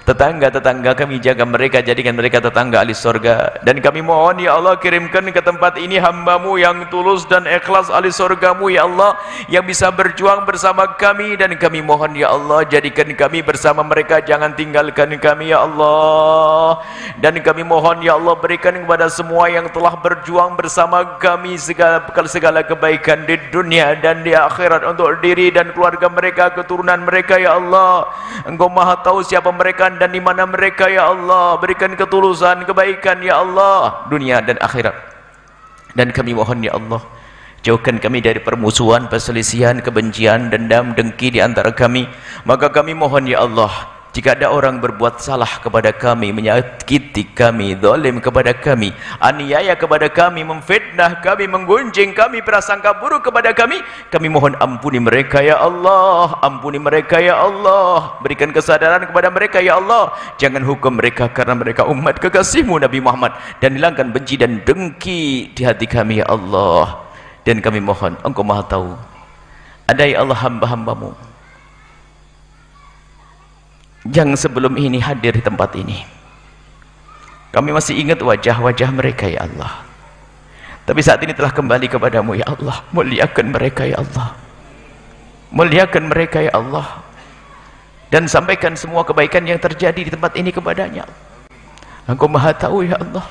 Tetangga-tetangga kami jaga mereka, jadikan mereka tetangga ahli surga. Dan kami mohon ya Allah, kirimkan ke tempat ini hambamu yang tulus dan ikhlas ahli surgamu ya Allah, yang bisa berjuang bersama kami. Dan kami mohon ya Allah, jadikan kami bersama mereka, jangan tinggalkan kami ya Allah. Dan kami mohon ya Allah, berikan kepada semua yang telah berjuang bersama kami segala kebaikan di dunia dan di akhirat, untuk diri dan keluarga mereka, keturunan mereka ya Allah. Engkau maha tahu siapa mereka dan di mana mereka ya Allah. Berikan ketulusan, kebaikan ya Allah, dunia dan akhirat. Dan kami mohon ya Allah, jauhkan kami dari permusuhan, perselisihan, kebencian, dendam, dengki di antara kami. Maka kami mohon ya Allah, jika ada orang berbuat salah kepada kami, menyakiti kami, zalim kepada kami, aniaya kepada kami, memfitnah kami, menggunjing kami, prasangka buruk kepada kami, kami mohon ampuni mereka ya Allah. Ampuni mereka ya Allah. Berikan kesadaran kepada mereka ya Allah. Jangan hukum mereka karena mereka umat kekasihmu Nabi Muhammad, dan hilangkan benci dan dengki di hati kami ya Allah. Dan kami mohon, engkau maha tahu, ada ya Allah hamba-hambamu yang sebelum ini hadir di tempat ini. Kami masih ingat wajah-wajah mereka ya Allah, tapi saat ini telah kembali kepadamu ya Allah. Muliakan mereka ya Allah, muliakan mereka ya Allah, dan sampaikan semua kebaikan yang terjadi di tempat ini kepadanya. Engkau maha tahu ya Allah,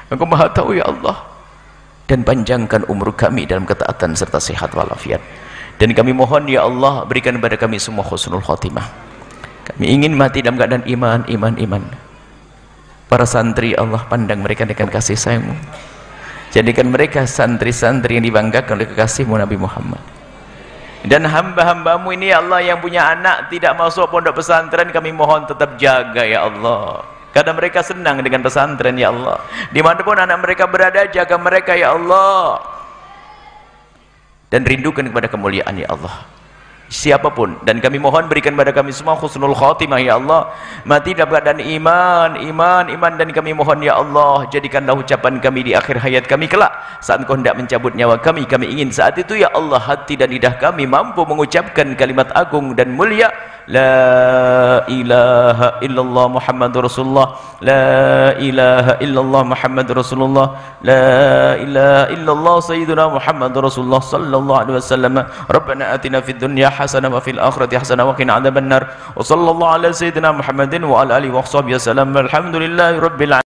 engkau maha tahu ya Allah. Dan panjangkan umur kami dalam ketaatan serta sehat walafiat. Dan kami mohon ya Allah, berikan kepada kami semua husnul khotimah. Kami ingin mati dalam keadaan iman. Para santri Allah, pandang mereka dengan kasih sayang-Mu. Jadikan mereka santri-santri yang dibanggakan oleh kekasih-Mu Nabi Muhammad. Dan hamba-hambamu ini ya Allah, yang punya anak tidak masuk pondok pesantren, kami mohon tetap jaga ya Allah. Kadang mereka senang dengan pesantren ya Allah. Dimanapun anak mereka berada, jaga mereka ya Allah. Dan rindukan kepada kemuliaan ya Allah, siapapun. Dan kami mohon berikan kepada kami semua husnul khatimah ya Allah, mati dalam keadaan iman. Dan kami mohon ya Allah, jadikanlah ucapan kami di akhir hayat kami kelak, saat Engkau hendak mencabut nyawa kami. Kami ingin saat itu ya Allah, hati dan lidah kami mampu mengucapkan kalimat agung dan mulia, la ilaha illallah Muhammadur Rasulullah, la ilaha illallah Muhammadur Rasulullah, la ilaha illallah Sayyiduna Muhammadur Rasulullah sallallahu alaihi wasallam. Rabbana atina fid dunya hasanah wa fil akhirati hasanah wa qina adzabannar. Wa sallallahu ala sayyidina Muhammadin wa ala alihi wa sahbihi wasallam. Alhamdulillahi rabbil alamin.